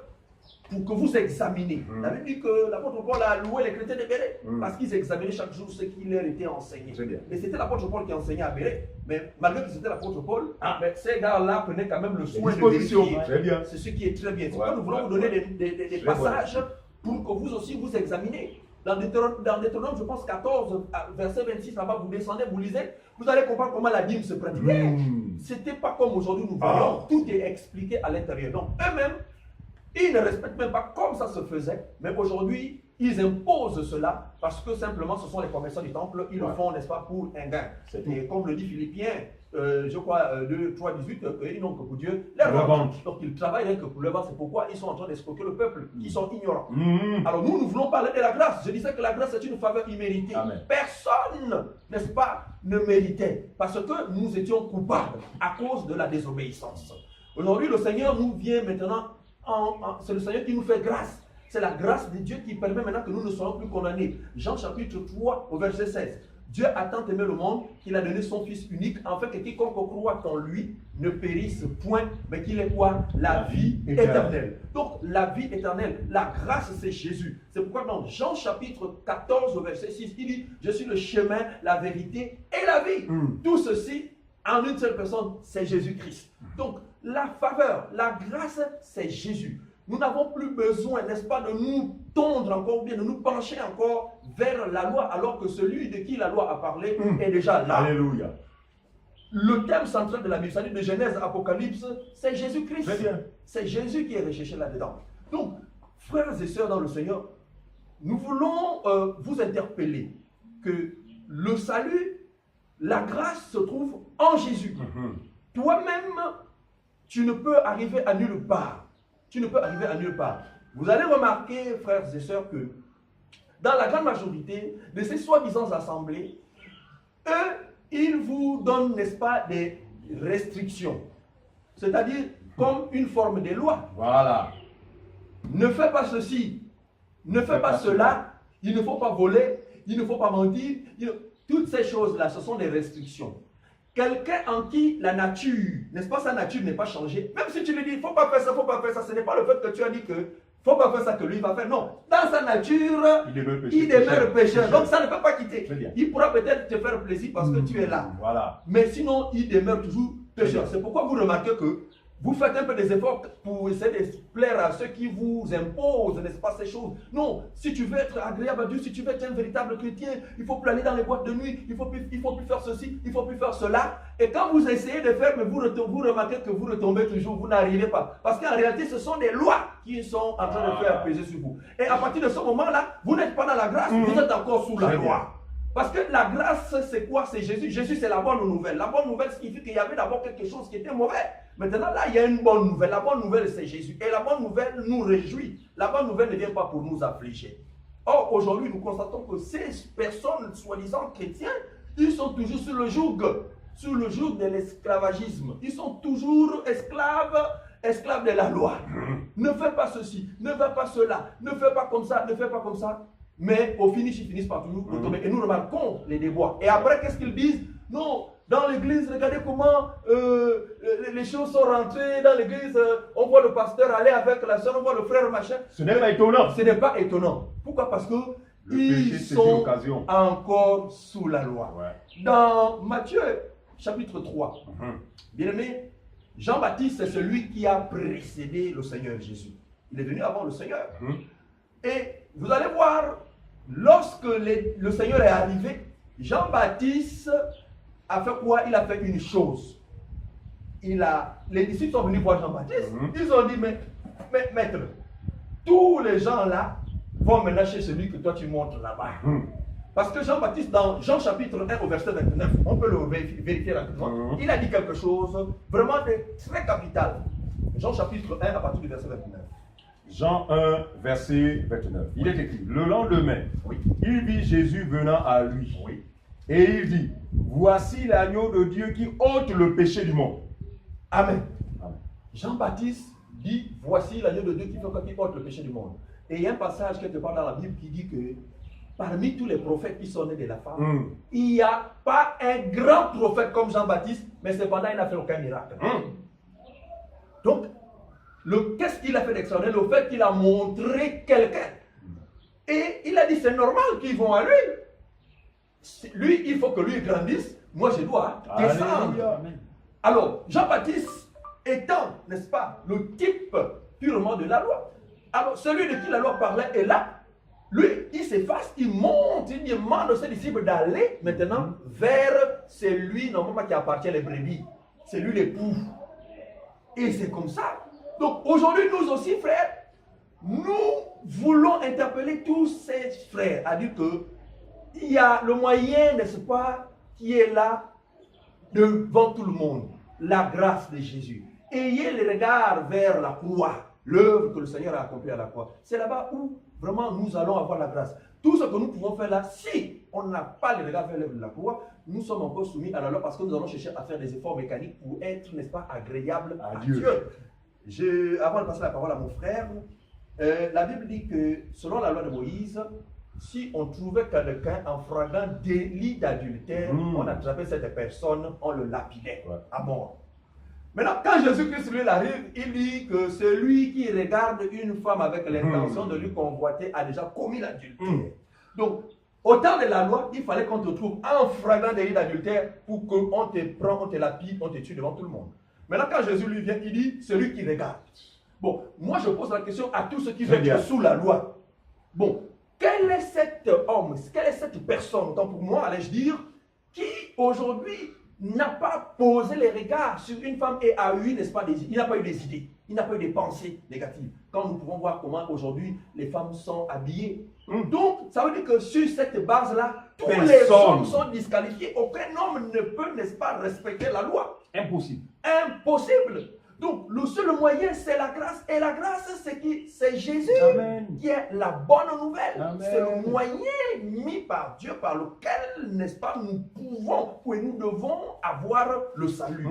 pour que vous examinez. La Bible dit que l'apôtre Paul a loué les chrétiens de Béret parce qu'ils examinaient chaque jour ce qui leur était enseigné. Et c'était l'apôtre Paul qui enseignait à Béret. Mais malgré que c'était l'apôtre Paul, mais ces gars-là prenaient quand même le soin de vérifier. C'est ce qui est très bien. C'est pourquoi nous voulons vous donner des passages pour que vous aussi vous examinez. Dans Deutéronome, je pense 14, verset 26, là-bas, vous descendez, vous lisez, vous allez comprendre comment la dîme se pratiquait. C'était pas comme aujourd'hui nous voyons, tout est expliqué à l'intérieur. Donc eux-mêmes, ils ne respectent même pas comme ça se faisait, mais aujourd'hui, ils imposent cela parce que simplement ce sont les commerçants du temple, ils le font, n'est-ce pas, pour un gain. Et comme le dit Philippiens, je crois, 2, 3, 18, ils n'ont que pour Dieu les vente. Donc ils travaillent rien que pour le vent, c'est pourquoi ils sont en train d'escroquer le peuple, qui sont ignorants. Alors nous voulons parler de la grâce. Je disais que la grâce est une faveur imméritée. Personne, n'est-ce pas, ne méritait, parce que nous étions coupables à cause de la désobéissance. Aujourd'hui, le Seigneur nous vient maintenant, c'est le Seigneur qui nous fait grâce. C'est la grâce de Dieu qui permet maintenant que nous ne soyons plus condamnés. Jean chapitre 3 au verset 16. Dieu a tant aimé le monde qu'il a donné son Fils unique, afin que quiconque croit en lui ne périsse point, mais qu'il ait quoi? La vie éternelle. Donc la vie éternelle, la grâce, c'est Jésus. C'est pourquoi dans Jean chapitre 14 au verset 6, il dit: je suis le chemin, la vérité et la vie. Tout ceci en une seule personne, c'est Jésus-Christ. Donc la faveur, la grâce, c'est Jésus. Nous n'avons plus besoin, n'est-ce pas, de nous tondre encore, ou bien de nous pencher encore vers la loi, alors que celui de qui la loi a parlé est déjà là. Alléluia. Le thème central de la Bible, c'est-à-dire de Genèse, Apocalypse, c'est Jésus-Christ. C'est Jésus qui est recherché là-dedans. Donc, frères et sœurs dans le Seigneur, nous voulons vous interpeller que le salut, la grâce se trouve en Jésus. Toi-même, tu ne peux arriver à nulle part. Tu ne peux arriver à nulle part. Vous allez remarquer, frères et sœurs, que dans la grande majorité de ces soi-disant assemblées, eux, ils vous donnent, n'est-ce pas, des restrictions. C'est-à-dire comme une forme de loi. Voilà. Ne fais pas ceci, ne fais pas cela, il ne faut pas voler, il ne faut pas mentir. Toutes ces choses-là, ce sont des restrictions. Quelqu'un en qui la nature, n'est-ce pas, sa nature n'est pas changée, même si tu lui dis, il ne faut pas faire ça, il ne faut pas faire ça, ce n'est pas le fait que tu as dit que il ne faut pas faire ça que lui va faire. Non, dans sa nature, il demeure pécheur. Donc ça ne peut pas quitter. Il pourra peut-être te faire plaisir parce que tu es là. Voilà. Mais sinon, il demeure toujours pécheur. C'est pourquoi vous remarquez que vous faites un peu des efforts pour essayer de plaire à ceux qui vous imposent, n'est-ce pas, ces choses. Non, si tu veux être agréable à Dieu, si tu veux être un véritable chrétien, il faut plus aller dans les boîtes de nuit, il faut plus faire ceci, il faut plus faire cela. Et quand vous essayez de faire, mais vous remarquez que vous retombez toujours, vous n'arrivez pas. Parce qu'en réalité, ce sont des lois qui sont en train de faire peser sur vous. Et à partir de ce moment-là, vous n'êtes pas dans la grâce, vous êtes encore sous la loi. Parce que la grâce, c'est quoi? C'est Jésus. Jésus, c'est la bonne nouvelle. La bonne nouvelle signifie qu'il y avait d'abord quelque chose qui était mauvais. Maintenant, là, il y a une bonne nouvelle. La bonne nouvelle, c'est Jésus. Et la bonne nouvelle nous réjouit. La bonne nouvelle ne vient pas pour nous affliger. Or, aujourd'hui, nous constatons que ces personnes, soi-disant chrétiens, ils sont toujours sur le joug de l'esclavagisme. Ils sont toujours esclaves de la loi. Ne fais pas ceci, ne fais pas cela, ne fais pas comme ça, ne fais pas comme ça. Mais au finish, ils finissent par toujours retomber. Et nous remarquons les déboires. Et après, qu'est-ce qu'ils disent? Non, dans l'église, regardez comment les choses sont rentrées. Dans l'église, on voit le pasteur aller avec la soeur, on voit le frère machin. Ce n'est pas étonnant. Ce n'est pas étonnant. Pourquoi? Parce que ils sont encore sous la loi. Dans Matthieu, chapitre 3, bien aimé, Jean-Baptiste, c'est celui qui a précédé le Seigneur Jésus. Il est venu avant le Seigneur. Et vous allez voir, lorsque le Seigneur est arrivé, Jean-Baptiste a fait quoi? Il a fait une chose. Les disciples sont venus voir Jean-Baptiste. Ils ont dit, mais maître, tous les gens là vont maintenant chez celui que toi tu montres là-bas. Parce que Jean-Baptiste, dans Jean chapitre 1 au verset 29, on peut le vérifier rapidement, il a dit quelque chose vraiment de très capital. Jean chapitre 1 à partir du verset 29. Jean 1, verset 29. Il est écrit: le lendemain, il vit Jésus venant à lui. Et il dit: voici l'agneau de Dieu qui ôte le péché du monde. Amen. Jean-Baptiste dit: voici l'agneau de Dieu qui ôte le péché du monde. Et il y a un passage quelque part dans la Bible qui dit que parmi tous les prophètes qui sont nés de la femme, il n'y a pas un grand prophète comme Jean-Baptiste, mais cependant il n'a fait aucun miracle. Donc, qu'est-ce qu'il a fait d'extraordinaire? Le fait qu'il a montré quelqu'un. Et il a dit, c'est normal qu'ils vont à lui. Lui, il faut que lui grandisse. Moi, je dois descendre. Amen. Alors, Jean-Baptiste étant, n'est-ce pas, le type purement de la loi. Alors, celui de qui la loi parlait est là. Lui, il s'efface, il monte, il demande à ses disciples d'aller maintenant vers celui normalement qui appartient les brebis. C'est lui l'époux. Et c'est comme ça. Donc aujourd'hui, nous aussi, frères, nous voulons interpeller tous ces frères à dire que il y a le moyen, n'est-ce pas, qui est là devant tout le monde. La grâce de Jésus. Ayez le regard vers la croix, l'œuvre que le Seigneur a accomplie à la croix. C'est là-bas où vraiment nous allons avoir la grâce. Tout ce que nous pouvons faire là, si on n'a pas le regard vers l'œuvre de la croix, nous sommes encore soumis à la loi parce que nous allons chercher à faire des efforts mécaniques pour être, n'est-ce pas, agréables à Dieu. Avant de passer la parole à mon frère, la Bible dit que selon la loi de Moïse, si on trouvait quelqu'un en flagrant délit d'adultère, on attrapait cette personne, on le lapidait à mort. Maintenant, quand Jésus-Christ lui arrive, il dit que celui qui regarde une femme avec l'intention de lui convoiter a déjà commis l'adultère. Donc, au temps de la loi, il fallait qu'on te trouve en flagrant délit d'adultère pour qu'on te prenne, on te lapide, on te tue devant tout le monde. Maintenant, quand Jésus lui vient, il dit celui qui regarde. Bon, moi je pose la question à tous ceux qui veulent être sous la loi. Bon, quel est cet homme, quelle est cette personne, autant pour moi, allais-je dire, qui aujourd'hui n'a pas posé les regards sur une femme et a eu, n'est-ce pas, il n'a pas eu des idées, il n'a pas eu des pensées négatives. Quand nous pouvons voir comment aujourd'hui les femmes sont habillées. Donc, ça veut dire que sur cette base-là, tous les hommes sont disqualifiés. Aucun homme ne peut, n'est-ce pas, respecter la loi. Impossible. Impossible. Donc, le seul moyen, c'est la grâce. Et la grâce, c'est qui? C'est Jésus. Amen. Qui est la bonne nouvelle. C'est le moyen mis par Dieu, par lequel, n'est-ce pas, nous pouvons et nous devons avoir le salut.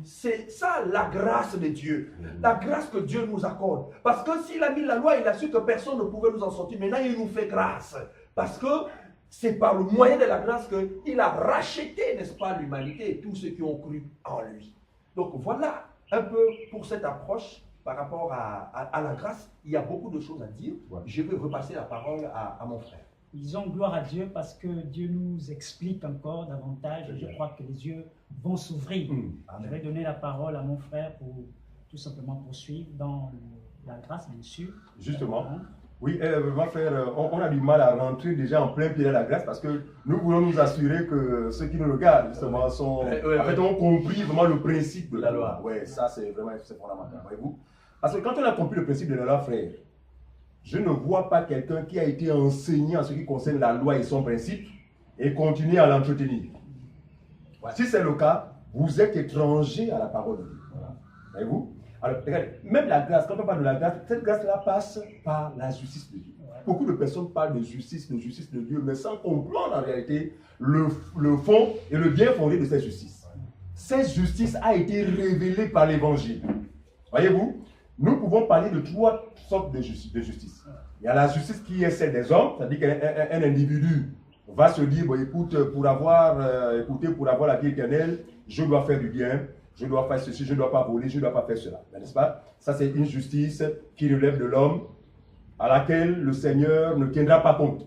C'est ça la grâce de Dieu. La grâce que Dieu nous accorde. Parce que s'il a mis la loi, il a su que personne ne pouvait nous en sortir. Maintenant, il nous fait grâce. Parce que c'est par le moyen de la grâce qu'il a racheté, n'est-ce pas, l'humanité et tous ceux qui ont cru en lui. Donc voilà un peu pour cette approche par rapport à la grâce. Il y a beaucoup de choses à dire. Je vais repasser la parole à mon frère. Disons gloire à Dieu parce que Dieu nous explique encore davantage et je crois que les yeux vont s'ouvrir. Je vais donner la parole à mon frère pour tout simplement poursuivre dans la grâce, bien sûr. Justement. Oui, mon frère, on a du mal à rentrer déjà en plein pied de la grâce parce que nous voulons nous assurer que ceux qui nous regardent, justement, ont compris vraiment le principe de la loi. Oui, ça c'est vraiment fondamental, voyez-vous. Parce que quand on a compris le principe de la loi, frère, je ne vois pas quelqu'un qui a été enseigné en ce qui concerne la loi et son principe et continuer à l'entretenir. Si c'est le cas, vous êtes étranger à la parole de Dieu. Voyez-vous? Alors, regardez, même la grâce, quand on parle de la grâce, cette grâce-là passe par la justice de Dieu. Beaucoup de personnes parlent de justice de Dieu, mais sans comprendre en réalité le fond et le bien fondé de cette justice. Cette justice a été révélée par l'évangile. Voyez-vous, nous pouvons parler de trois sortes de justice. Il y a la justice qui est celle des hommes, c'est-à-dire qu'un individu va se dire, bon, écoute, pour avoir la vie éternelle, je dois faire du bien. Je dois faire ceci, je ne dois pas voler, je ne dois pas faire cela. N'est-ce pas? Ça, c'est une justice qui relève de l'homme, à laquelle le Seigneur ne tiendra pas compte.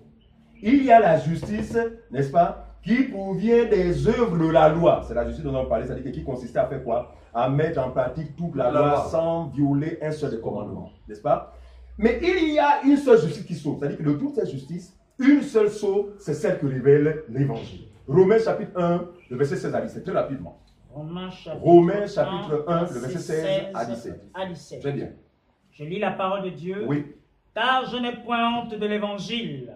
Il y a la justice, n'est-ce pas, qui provient des œuvres de la loi. C'est la justice dont on parlait, c'est-à-dire qui consistait à faire quoi? À mettre en pratique toute la loi sans violer un seul des commandements. N'est-ce pas? Mais il y a une seule justice qui sauve. C'est-à-dire que de toute cette justice, une seule sauve, c'est celle que révèle l'Évangile. Romains chapitre 1, le verset 16 à 17, très rapidement. Romains chapitre 1, le verset 16 à 17. Très bien. Je lis la parole de Dieu. Oui. Car je n'ai point honte de l'évangile.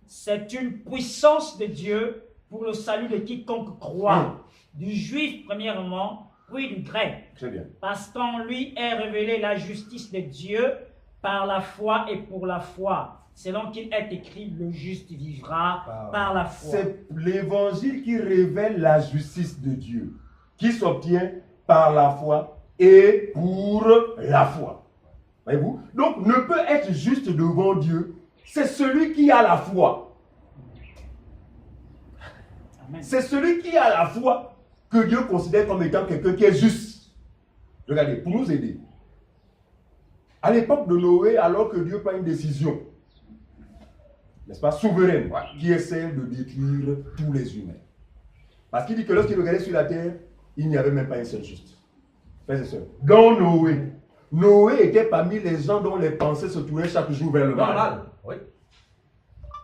C'est une puissance de Dieu pour le salut de quiconque croit. Du juif premièrement, puis du grec. Très bien. Parce qu'en lui est révélée la justice de Dieu par la foi et pour la foi. Selon qu'il est écrit, le juste vivra par la foi. C'est l'évangile qui révèle la justice de Dieu, qui s'obtient par la foi et pour la foi. Voyez-vous? Donc, ne peut être juste devant Dieu, c'est celui qui a la foi. C'est celui qui a la foi que Dieu considère comme étant quelqu'un qui est juste. Regardez, pour nous aider. À l'époque de Noé, alors que Dieu prend une décision, n'est-ce pas, souveraine, qui est celle de détruire tous les humains. Parce qu'il dit que lorsqu'il regardait sur la terre, il n'y avait même pas un seul juste. Frères et sœurs, dans Noé, Noé était parmi les gens dont les pensées se tournaient chaque jour vers le mal. Oui.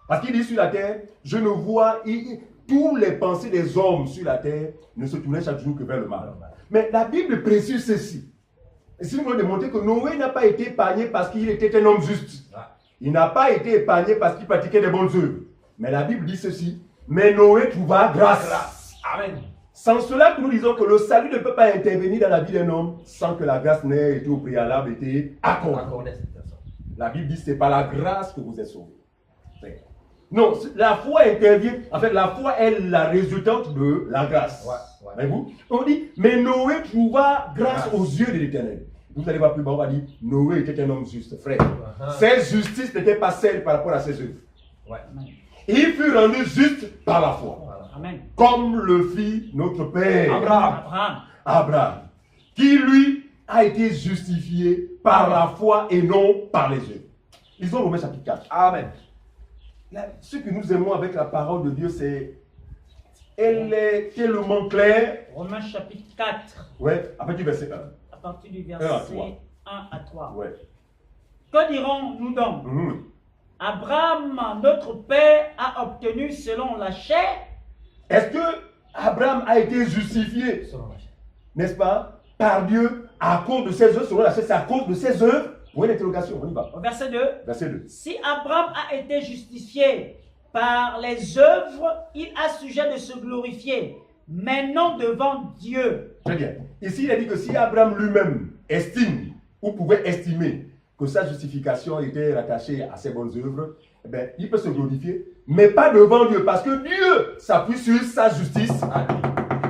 Parce qu'il dit sur la terre, je ne vois, tous les pensées des hommes sur la terre ne se tournaient chaque jour que vers le mal. Mais la Bible précise ceci. Et si nous voulons démontrer que Noé n'a pas été épargné parce qu'il était un homme juste. Il n'a pas été épargné parce qu'il pratiquait des bonnes œuvres. Mais la Bible dit ceci. Mais Noé trouva grâce. Amen. Sans cela que nous disons que le salut ne peut pas intervenir dans la vie d'un homme sans que la grâce n'ait été au préalable été accordée. La Bible dit que c'est par la grâce que vous êtes sauvés. Non, la foi intervient. En fait, la foi est la résultante de la grâce. Voyez-vous? On dit, mais Noé trouva grâce aux yeux de l'Éternel. Vous allez voir plus bas, on va dire, Noé était un homme juste, frère. Cette justice n'était pas celle par rapport à ses œuvres. Il fut rendu juste par la foi. Amen. Comme le fit notre père Abraham. Abraham, qui lui a été justifié par la foi et non par les œuvres. Lisons Romains chapitre 4. Amen. Là, ce que nous aimons avec la parole de Dieu, c'est elle est tellement claire. Romains chapitre 4. Ouais, à partir du verset 1. À partir du verset 1 à 3. Ouais. Que dirons-nous donc? Abraham, notre père, a obtenu selon la chair. Est-ce que Abraham a été justifié, n'est-ce pas, par Dieu à cause de ses œuvres selon la chair? C'est à cause de ses œuvres? Oui, l'interrogation, on y va. Au verset 2. Verset 2. Si Abraham a été justifié par les œuvres, il a sujet de se glorifier, mais non devant Dieu. Très bien. Ici, il a dit que si Abraham lui-même estime ou pouvait estimer que sa justification était rattachée à ses bonnes œuvres, eh bien, il peut se glorifier, mais pas devant Dieu, parce que Dieu s'appuie sur sa justice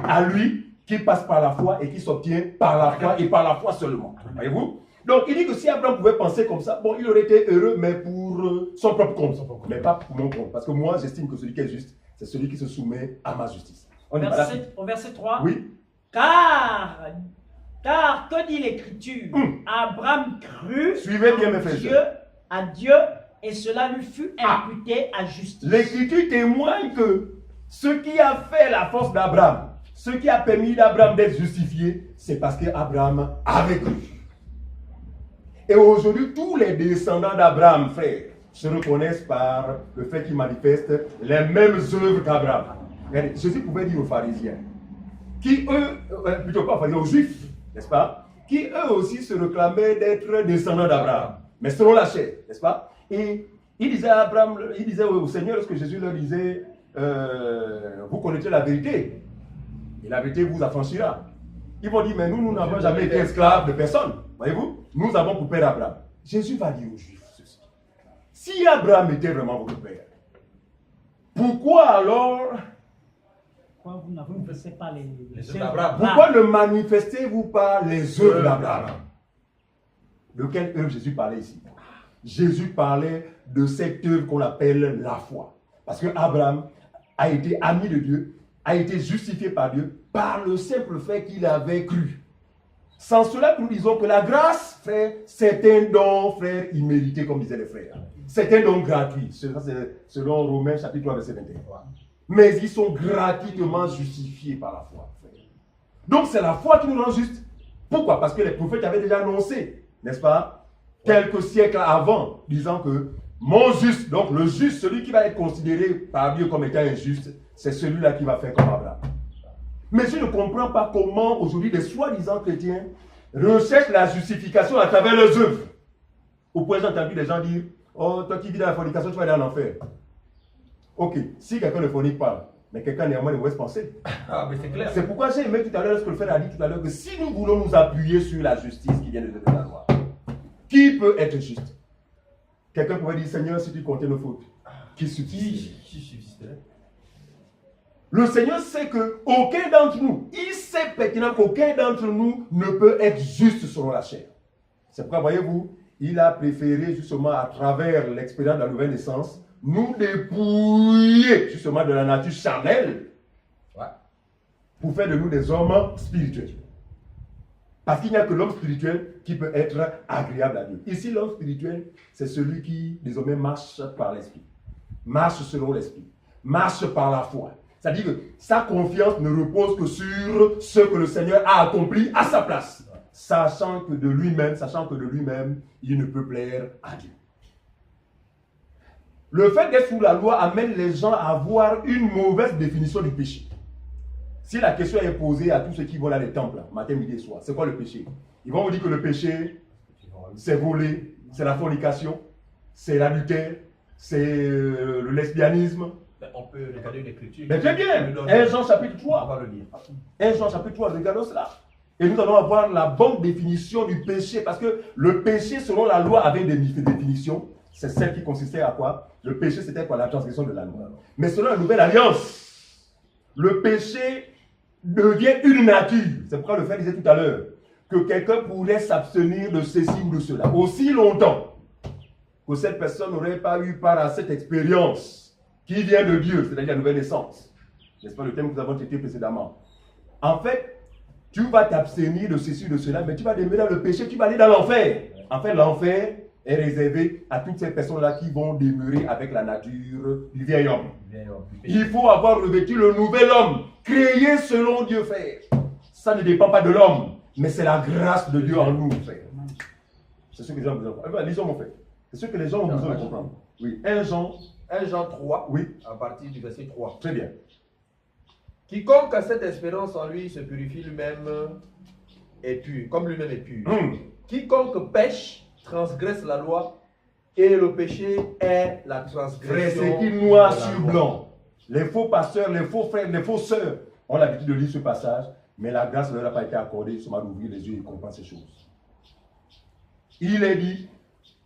à lui, qui passe par la foi et qui s'obtient par la foi et par la foi seulement. Voyez-vous? Donc, il dit que si Abraham pouvait penser comme ça, bon, il aurait été heureux, mais pour son propre compte, mais pas pour mon compte. Parce que moi, j'estime que celui qui est juste, c'est celui qui se soumet à ma justice. Au verset 3. Oui. Car que dit l'Écriture? Abraham crut Suivez bien, mes frères. à Dieu, et cela lui fut imputé à justice. L'Écriture témoigne que ce qui a fait la force d'Abraham, ce qui a permis d'Abraham d'être justifié, c'est parce qu'Abraham avait cru. Et aujourd'hui, tous les descendants d'Abraham, frères, se reconnaissent par le fait qu'ils manifestent les mêmes œuvres qu'Abraham. Jésus pouvait dire aux pharisiens, qui eux, plutôt pas aux pharisiens, aux juifs, n'est-ce pas, qui eux aussi se réclamaient d'être descendants d'Abraham, mais selon la chair, n'est-ce pas? Et il disait à Abraham, il disait au Seigneur, lorsque Jésus leur disait, vous connaîtrez la vérité, et la vérité vous affranchira. Ils vont dire, mais nous n'avons jamais été esclaves de personne. Voyez-vous? Nous avons pour père Abraham. Jésus va dire aux Juifs ceci. Si Abraham était vraiment votre père, pourquoi alors Pourquoi vous ne manifestez pas les œuvres d'Abraham? Pourquoi ne manifestez-vous pas les œuvres d'Abraham? De quelle œuvre Jésus parlait ici? Jésus parlait de cette œuvre qu'on appelle la foi. Parce que Abraham a été ami de Dieu, a été justifié par Dieu par le simple fait qu'il avait cru. Sans cela, nous disons que la grâce, frère, c'est un don, frère, immérité, comme disaient les frères. C'est un don gratuit, selon Romains chapitre 3, verset 21. Mais ils sont gratuitement justifiés par la foi, frère. Donc c'est la foi qui nous rend justes. Pourquoi? Parce que les prophètes avaient déjà annoncé, n'est-ce pas, quelques siècles avant, disant que mon juste, donc le juste, celui qui va être considéré par Dieu comme étant injuste, c'est celui-là qui va faire comme Abraham. Mais je ne comprends pas comment aujourd'hui les soi-disant chrétiens recherchent la justification à travers leurs œuvres. Au point, j'ai entendu des gens dire, oh, toi qui vis dans la fornication, tu vas aller en enfer. Ok, si quelqu'un ne fornique pas, mais quelqu'un néanmoins de mauvaise pensée. Mais c'est clair. C'est pourquoi j'ai aimé tout à l'heure ce que le frère a dit tout à l'heure, que si nous voulons nous appuyer sur la justice qui vient de la loi, qui peut être juste? Quelqu'un pourrait dire, Seigneur, si tu comptais nos fautes, qui subsisterait? Le Seigneur sait qu'aucun d'entre nous, il sait pertinemment qu'aucun d'entre nous ne peut être juste selon la chair. C'est pourquoi, voyez-vous, il a préféré justement à travers l'expérience de la nouvelle naissance, nous dépouiller justement de la nature charnelle pour faire de nous des hommes spirituels. Parce qu'il n'y a que l'homme spirituel qui peut être agréable à Dieu. Ici, l'homme spirituel, c'est celui qui désormais marche par l'esprit, marche selon l'esprit, marche par la foi. C'est-à-dire que sa confiance ne repose que sur ce que le Seigneur a accompli à sa place, sachant que de lui-même, il ne peut plaire à Dieu. Le fait d'être sous la loi amène les gens à avoir une mauvaise définition du péché. Si la question est posée à tous ceux qui vont dans les temples, matin, midi et soir, c'est quoi le péché? Ils vont vous dire que le péché, c'est voler, c'est la fornication, c'est l'adultère, c'est le lesbianisme. On peut regarder l'écriture. Mais très bien, 1 Jean chapitre 3. On va le lire. 1 Jean chapitre 3, regardons cela. Et nous allons avoir la bonne définition du péché, parce que le péché, selon la loi, avait des définitions. C'est celle qui consistait à quoi? Le péché, c'était quoi? La transgression de la loi. Mais selon la nouvelle alliance, le péché devient une nature. C'est pourquoi le frère disait tout à l'heure que quelqu'un pourrait s'abstenir de ceci ou de cela aussi longtemps que cette personne n'aurait pas eu part à cette expérience qui vient de Dieu, c'est-à-dire la nouvelle naissance. N'est-ce pas le thème que nous avons traité précédemment? En fait, tu vas t'abstenir de ceci ou de cela, mais tu vas demeurer dans le péché, tu vas aller dans l'enfer. En fait, l'enfer est réservé à toutes ces personnes-là qui vont demeurer avec la nature du vieil homme. Il faut avoir revêtu le nouvel homme, créé selon Dieu, frère. Ça ne dépend pas de l'homme, mais c'est la grâce de Dieu en nous, frère. C'est ce que les gens ont besoin de comprendre. Lisons, mon frère. C'est ce que les gens ont besoin de comprendre. Oui, 1 Jean 3, oui, à partir du verset 3. Très bien. Quiconque a cette espérance en lui se purifie lui-même et pur, comme lui-même est pur. Quiconque pêche transgresse la loi, et le péché est la transgression. C'est écrit noir sur blanc. Les faux pasteurs, les faux frères, les faux sœurs ont l'habitude de lire ce passage, mais la grâce ne leur a pas été accordée. Ils sont mal d'ouvrir les yeux et comprendre ces choses. Il est dit,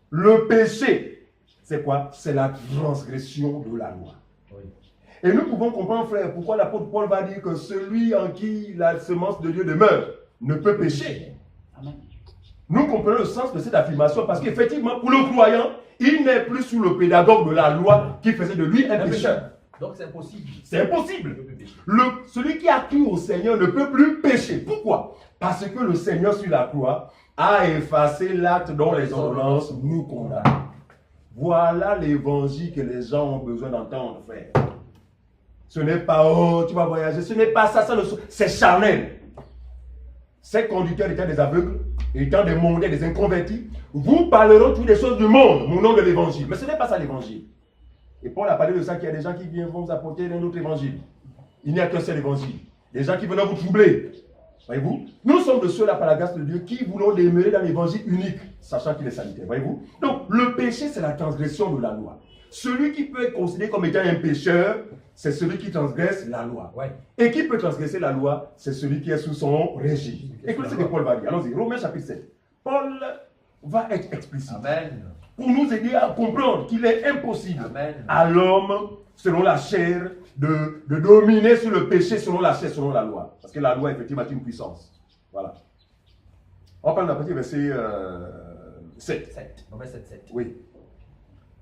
le péché, c'est quoi? C'est la transgression de la loi. Oui. Et nous pouvons comprendre, frère, pourquoi l'apôtre Paul va dire que celui en qui la semence de Dieu demeure ne peut pécher. Amen. Nous comprenons le sens de cette affirmation parce qu'effectivement, pour le croyant, il n'est plus sous le pédagogue de la loi qui faisait de lui un pécheur. Donc c'est impossible. C'est impossible. Celui qui a cru au Seigneur ne peut plus pécher. Pourquoi? Parce que le Seigneur sur la croix a effacé l'acte dont les ordonnances nous condamnent. Voilà l'évangile que les gens ont besoin d'entendre, frère. Ce n'est pas, oh, tu vas voyager, ce n'est pas ça, c'est charnel. Ces conducteurs étant des aveugles, étant des mondains, des inconvertis, vous parleront toutes les choses du monde, au nom de l'évangile. Mais ce n'est pas ça l'évangile. Et Paul a parlé de ça, qu'il y a des gens qui viennent vous apporter un autre évangile. Il n'y a qu'un seul évangile. Des gens qui veulent vous troubler. Voyez-vous? Nous sommes de ceux-là, par la grâce de Dieu, qui voulons demeurer dans l'évangile unique, sachant qu'il est sanitaire. Voyez-vous? Donc, le péché, c'est la transgression de la loi. Celui qui peut être considéré comme étant un pécheur, c'est celui qui transgresse la loi. Ouais. Et qui peut transgresser la loi, c'est celui qui est sous son régime. Écoutez ce que Paul va dire. Allons-y, Romains chapitre 7. Paul va être explicite. Amen. Pour nous aider à comprendre qu'il est impossible à l'homme, selon la chair, de dominer sur le péché selon la chair, selon la loi. Parce que la loi, effectivement, est une puissance. Voilà. On va prendre la partie verset 7. Romains 7. Oui.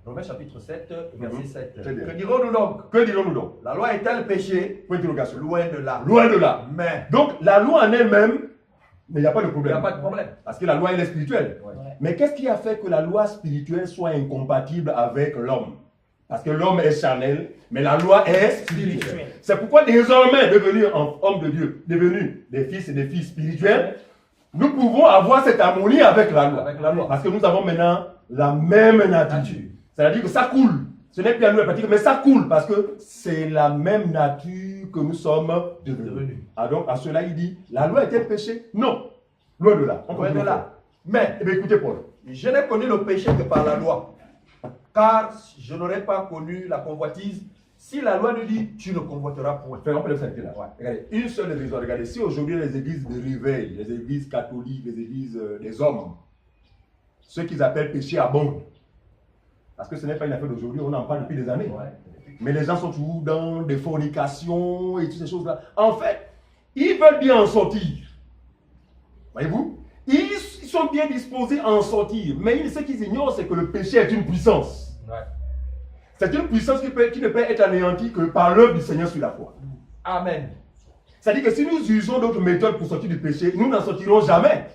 Romains chapitre 7, verset 7. Que dirons-nous donc? Que dirons-nous donc? La loi est-elle péché? Point d'interrogation. Loin de là. Loin de là. Mais. Donc, la loi en elle-même, mais il n'y a pas de problème. Il n'y a pas de problème. Parce que la loi, elle est spirituelle. Ouais. Mais qu'est-ce qui a fait que la loi spirituelle soit incompatible avec l'homme? Parce que l'homme est charnel, mais la loi est spirituelle. C'est pourquoi désormais, devenus hommes de Dieu, devenus des fils et des filles spirituels, nous pouvons avoir cette harmonie avec la loi. Parce que nous avons maintenant la même nature. C'est-à-dire que ça coule. Ce n'est plus à nous la pratique, mais ça coule parce que c'est la même nature que nous sommes devenus. Donc, à cela, il dit, la loi était péché? Non. Loin de là. Loin de là. Mais, écoutez Paul. Je n'ai connu le péché que par la loi. Car je n'aurais pas connu la convoitise si la loi nous dit, tu ne convoiteras point. On peut le faire là. Ouais. Regardez, une seule raison. Regardez, si aujourd'hui les églises de réveil, les églises catholiques, les églises des hommes, ceux qu'ils appellent péché abondent. Parce que ce n'est pas une affaire d'aujourd'hui, on en parle depuis des années. Ouais. Mais les gens sont toujours dans des fornications et toutes ces choses-là. En fait, ils veulent bien en sortir. Voyez-vous? Ils sont bien disposés à en sortir. Mais ce qu'ils ignorent, c'est que le péché est une puissance. Ouais. C'est une puissance qui ne peut être anéantie que par l'œuvre du Seigneur sur la croix. Amen. C'est-à-dire que si nous usons d'autres méthodes pour sortir du péché, nous n'en sortirons jamais.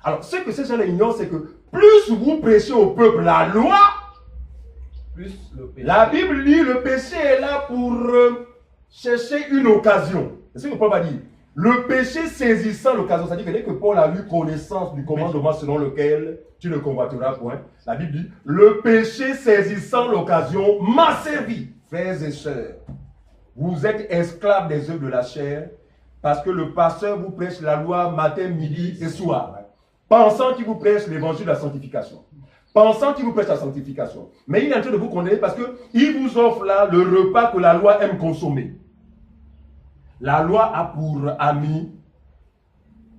Alors, ce que ces gens ignorent, c'est que plus vous prêchez au peuple la loi, Plus le péché. la Bible dit le péché est là pour chercher une occasion. C'est ce que Paul va dire. Le péché saisissant l'occasion, c'est-à-dire que dès que Paul a eu connaissance du commandement selon lequel tu ne convoiteras point, la Bible dit, le péché saisissant l'occasion m'a servi. Frères et sœurs, vous êtes esclaves des œuvres de la chair parce que le pasteur vous prêche la loi matin, midi et soir, pensant qu'il vous prêche l'évangile de la sanctification. Pensant qu'il vous prêche la sanctification. Mais il est en train de vous condamner parce qu'il vous offre là le repas que la loi aime consommer. La loi a pour ami,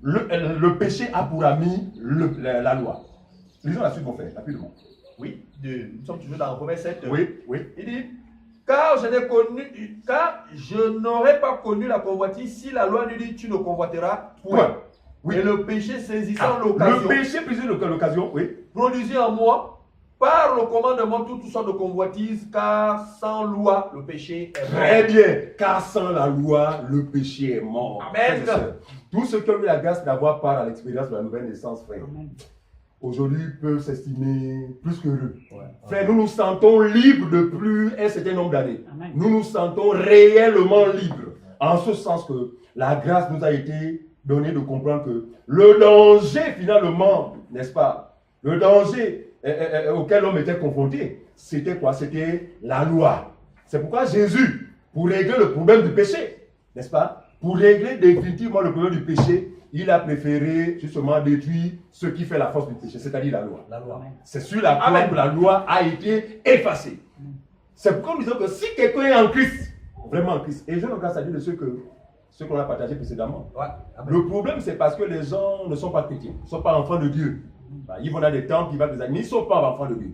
le péché a pour ami la loi. Lisons la suite, mon frère, rapidement. Oui, nous sommes toujours dans Romains 7. Oui, oui. Il dit, car je n'aurais pas connu la convoitise si la loi nous dit tu ne convoiteras point. Point. Oui. Et le péché saisissant Ah, l'occasion, le péché saisissant l'occasion, oui. produisit en moi par le commandement toutes sortes de convoitises, car sans loi le péché est mort. Très bien, car sans la loi, le péché est mort. Amen. Frères et sœurs, tous ceux qui ont eu la grâce d'avoir part à l'expérience de la nouvelle naissance, frère, Amen. aujourd'hui peuvent s'estimer plus qu'heureux. Ouais. Frère, nous nous sentons libres depuis un certain nombre d'années. Amen. Nous nous sentons réellement libres. En ce sens que la grâce nous a été donnée de comprendre que le danger, finalement, n'est-ce pas, le danger auquel l'homme était confronté, c'était quoi? C'était la loi. C'est pourquoi Jésus, pour régler le problème du péché, n'est-ce pas, pour régler définitivement le problème du péché, il a préféré justement détruire ce qui fait la force du péché, c'est-à-dire la loi. La loi. Amen. C'est sur la croix que la loi a été effacée. C'est pourquoi nous disons que si quelqu'un est en Christ, vraiment en Christ, et je donne grâce à Dieu de ce qu'on a partagé précédemment. Ouais. Amen. Le problème, c'est parce que les gens ne sont pas chrétiens, ne sont pas enfants de Dieu. Ils vont dans des temples, ils vont des amis, ils ne sont pas enfants de Dieu.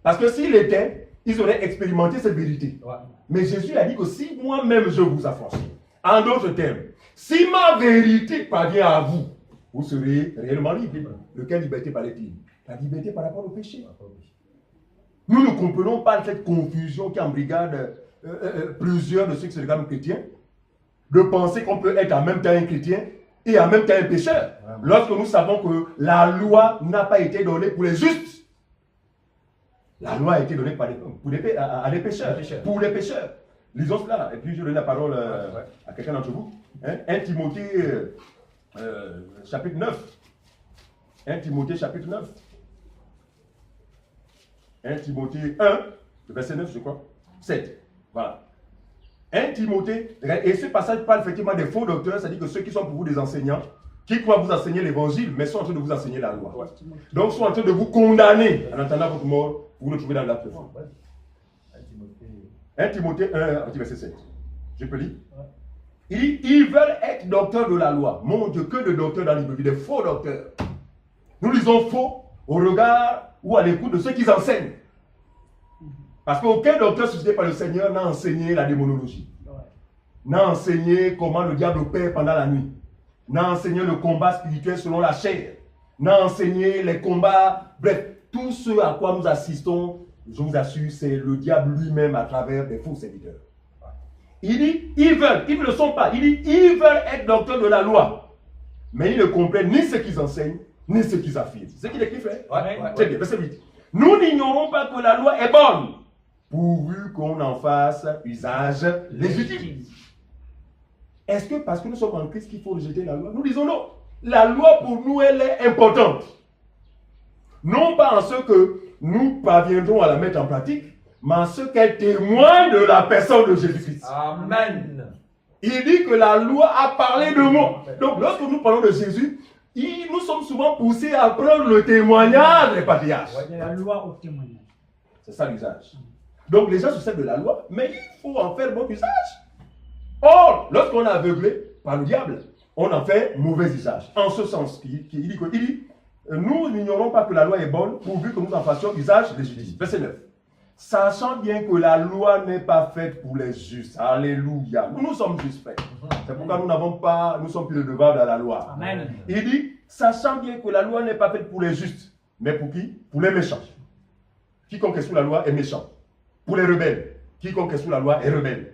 Parce que s'ils l'étaient, ils auraient expérimenté cette vérité. Ouais. Mais Jésus a dit que si moi-même je vous affranchis, en d'autres termes, si ma vérité parvient à vous, vous serez réellement libre. De quelle liberté parlait-il? La liberté par rapport au péché. Nous ne comprenons pas cette confusion qui embrigade plusieurs de ceux qui se regardent chrétiens, de penser qu'on peut être en même temps un chrétien et en même temps un pécheur, lorsque nous savons que la loi n'a pas été donnée pour les justes. La loi a été donnée à des pécheurs, pour les pécheurs. Lisons cela, et puis je donne la parole à quelqu'un d'entre vous. 1 Timothée chapitre 9. 1 Timothée chapitre 9. 1 Timothée 1, le verset 9, je crois. 7. Voilà. 1 Timothée, et ce passage parle effectivement des faux docteurs, c'est-à-dire que ceux qui sont pour vous des enseignants, qui croient vous enseigner l'évangile, mais sont en train de vous enseigner la loi. Ouais. Donc, sont en train de vous condamner en attendant votre mort pour vous retrouver dans l'acte de foi. 1 Timothée 1, verset 7. Je peux lire? Ouais. Ils veulent être docteurs de la loi. Mon Dieu, que de docteurs dans l'Église, des faux docteurs. Nous lisons faux au regard ou à l'écoute de ceux qui enseignent. Parce qu'aucun docteur suscité par le Seigneur n'a enseigné la démonologie. Ouais. N'a enseigné comment le diable opère pendant la nuit. N'a enseigné le combat spirituel selon la chair. N'a enseigné les combats. Bref, tout ce à quoi nous assistons, je vous assure, c'est le diable lui-même à travers des faux serviteurs. Il dit, ils ne le sont pas. Il dit, ils veulent être docteurs de la loi. Mais ils ne comprennent ni ce qu'ils enseignent, ni ce qu'ils affirment. C'est ce qu'il écrit, frère. Très bien, verset 8. Nous n'ignorons pas que la loi est bonne, pourvu qu'on en fasse usage légitime. Est-ce que parce que nous sommes en Christ qu'il faut rejeter la loi? Nous disons non. La loi pour nous, elle est importante. Non pas en ce que nous parviendrons à la mettre en pratique, mais en ce qu'elle témoigne de la personne de Jésus-Christ. Amen. Il dit que la loi a parlé de moi. Donc lorsque nous parlons de Jésus, nous sommes souvent poussés à prendre le témoignage des patriarches. Il y a la loi au témoignage. C'est ça l'usage. Donc les gens se servent de la loi, mais il faut en faire bon usage. Or, lorsqu'on est aveuglé par le diable, on en fait mauvais usage. En ce sens, il dit, nous n'ignorons pas que la loi est bonne, pourvu que nous en fassions usage légitime. Verset 9. Sachant bien que la loi n'est pas faite pour les justes. Alléluia. Nous sommes justes, frères. C'est pourquoi nous sommes plus redevables à la loi. Amen. Il dit, sachant bien que la loi n'est pas faite pour les justes, mais pour qui? Pour les méchants. Quiconque est sous la loi est méchant. Pour les rebelles, quiconque est sous la loi est rebelle.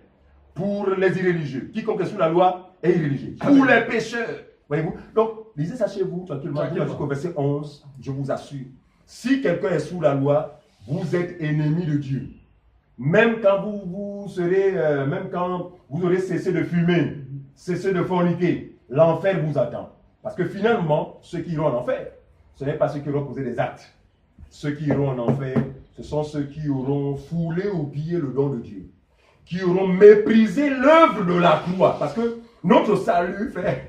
Pour les irréligieux, quiconque est sous la loi et irréligieux. Pour les pécheurs. Voyez-vous? Donc, lisez ça chez vous, tranquillement, jusqu'au verset 11, je vous assure. Si quelqu'un est sous la loi, vous êtes ennemi de Dieu. Même quand même quand vous aurez cessé de fumer, cessé de forniquer, l'enfer vous attend. Parce que finalement, ceux qui iront en enfer, ce n'est pas ceux qui auront posé des actes. Ceux qui iront en enfer, ce sont ceux qui auront foulé ou pillé le don de Dieu, qui auront méprisé l'œuvre de la croix. Parce que notre salut, frère,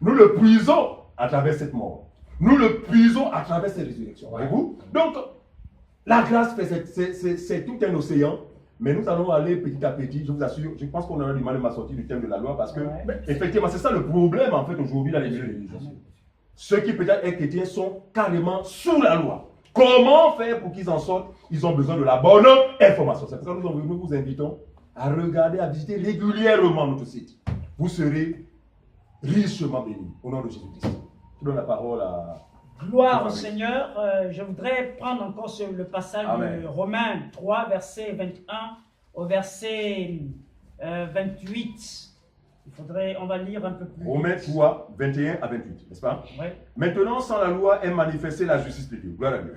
nous le puisons à travers cette mort. Nous le puisons à travers cette résurrection. Voyez-vous? Donc, la grâce, c'est tout un océan. Mais nous allons aller petit à petit, je vous assure, je pense qu'on aura du mal à sortir du thème de la loi parce que, effectivement, c'est ça le problème en fait aujourd'hui dans les religions. Ceux qui peut-être sont chrétiens sont carrément sous la loi. Comment faire pour qu'ils en sortent? Ils ont besoin de la bonne information. C'est pour ça que nous vous invitons à regarder, à visiter régulièrement notre site. Vous serez richement bénis au nom de Jésus-Christ. Je donne la parole à... Gloire au Seigneur. Je voudrais prendre encore sur le passage de Romains 3, verset 21 au verset 28. On va lire un peu plus. Romains 3, 21 à 28, n'est-ce pas? Oui. Maintenant, sans la loi est manifestée la justice de Dieu. Gloire à Dieu.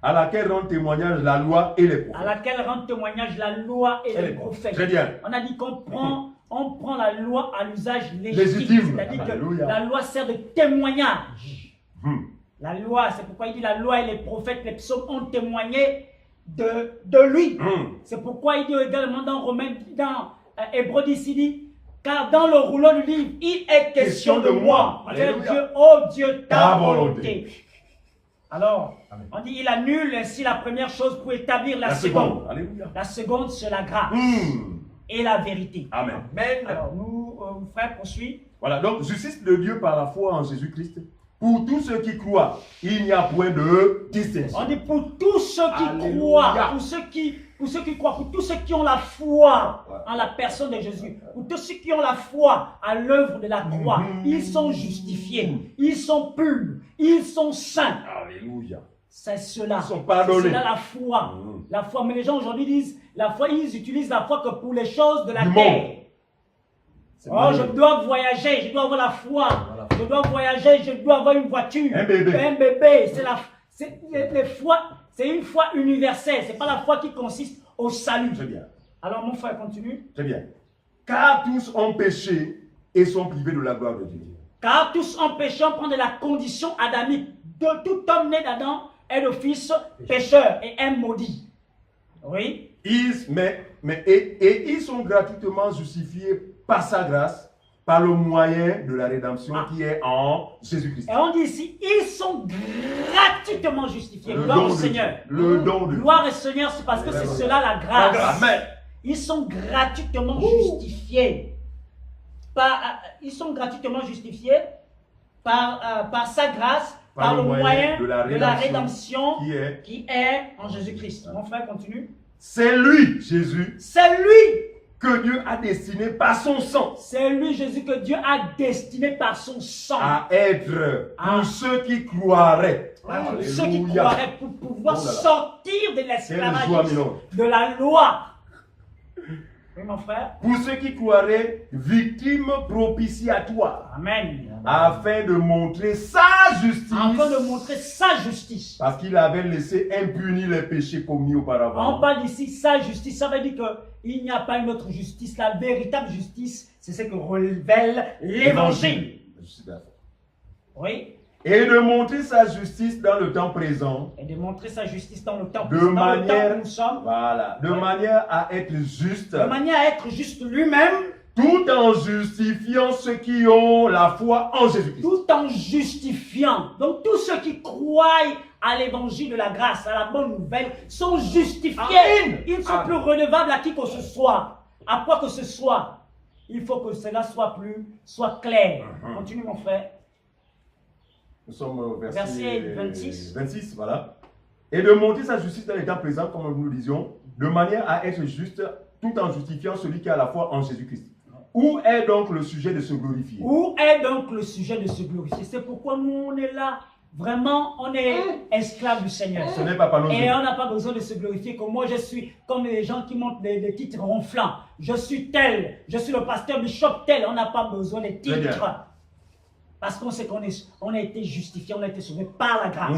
À laquelle rendent témoignage la loi et les prophètes. À laquelle rendent témoignage la loi et les prophètes. Très bien. On a dit qu'on prend la loi à l'usage légitime. C'est-à-dire que la loi sert de témoignage. La loi, c'est pourquoi il dit la loi et les prophètes, les psaumes ont témoigné de lui. C'est pourquoi il dit également dans Romains, dans Hébreux il dit, car dans le rouleau du livre, il est question de moi. Dieu, oh Dieu, ta volonté. Alors, on dit il annule ainsi la première chose pour établir la seconde. Alléluia. La seconde, c'est la grâce et la vérité. Amen. Alors, nous, frères, poursuivons. Voilà, donc justice de Dieu par la foi en Jésus-Christ. Pour tous ceux qui croient, il n'y a point de distinction. On dit pour tous ceux qui croient, pour ceux qui croient, pour tous ceux qui ont la foi en la personne de Jésus, pour tous ceux qui ont la foi à l'œuvre de la croix, ils sont justifiés, ils sont purs, ils sont saints. Alléluia. C'est cela. Ils sont pardonnés. C'est cela la foi. La foi, mais les gens aujourd'hui disent, la foi, ils utilisent la foi que pour les choses de la terre. Oh, je dois voyager, je dois avoir la foi. Je dois voyager, je dois avoir une voiture. Un bébé. Un bébé. C'est une foi universelle. Ce n'est pas la foi qui consiste au salut. Très bien. Alors, mon frère, continue. Très bien. Car tous ont péché et sont privés de la gloire de Dieu. Car tous ont péché, on prend de la condition adamique. De tout homme né d'Adam est le fils pécheur et est maudit. Oui. Et ils sont gratuitement justifiés par sa grâce, par le moyen de la rédemption qui est en Jésus-Christ. Et on dit ici, ils sont gratuitement justifiés. Gloire au Seigneur. Le don de Gloire au Seigneur, c'est parce que c'est cela la grâce. Amen. Ils sont gratuitement justifiés. Ils sont gratuitement justifiés par sa grâce, par le moyen de la rédemption qui est en Jésus-Christ. Mon frère, continue. C'est lui, Jésus. C'est lui que Dieu a destiné par son sang. C'est lui, Jésus, que Dieu a destiné par son sang. À être pour ceux qui croiraient. Pour ceux qui croiraient, pour pouvoir sortir de l'esclavage de la loi. Oui, mon frère. Pour ceux qui croiraient, victime propitiatoire. Amen. Afin de montrer sa justice. Afin de montrer sa justice. Parce qu'il avait laissé impunis les péchés commis auparavant. On parle ici sa justice. Ça veut dire qu'il n'y a pas une autre justice. La véritable justice, c'est ce que révèle l'évangile. Oui. Et de montrer sa justice dans le temps présent. Et de montrer sa justice dans le temps présent. Dans le temps où nous sommes. Voilà. De manière à être juste. De manière à être juste lui-même. Tout en justifiant ceux qui ont la foi en Jésus-Christ. Tout en justifiant. Donc tous ceux qui croient à l'évangile de la grâce, à la bonne nouvelle, sont justifiés. Amen. Ils ne sont plus redevables à qui que ce soit. À quoi que ce soit. Il faut que cela soit clair. Continue mon frère. Nous sommes au verset 26. 26, voilà. Et de montrer sa justice dans les temps présents, comme nous le disions, de manière à être juste, tout en justifiant celui qui a la foi en Jésus-Christ. Où est donc le sujet de se glorifier? Où est donc le sujet de se glorifier? C'est pourquoi nous, on est là. Vraiment, on est esclaves du Seigneur. Ce n'est pas par nos Et on n'a pas besoin de se glorifier, comme moi je suis comme les gens qui montent des titres ronflants. je suis tel, je suis le pasteur bishop tel. On n'a pas besoin des Très bien. titres. Parce qu'on sait on a été justifié, on a été sauvé par la grâce.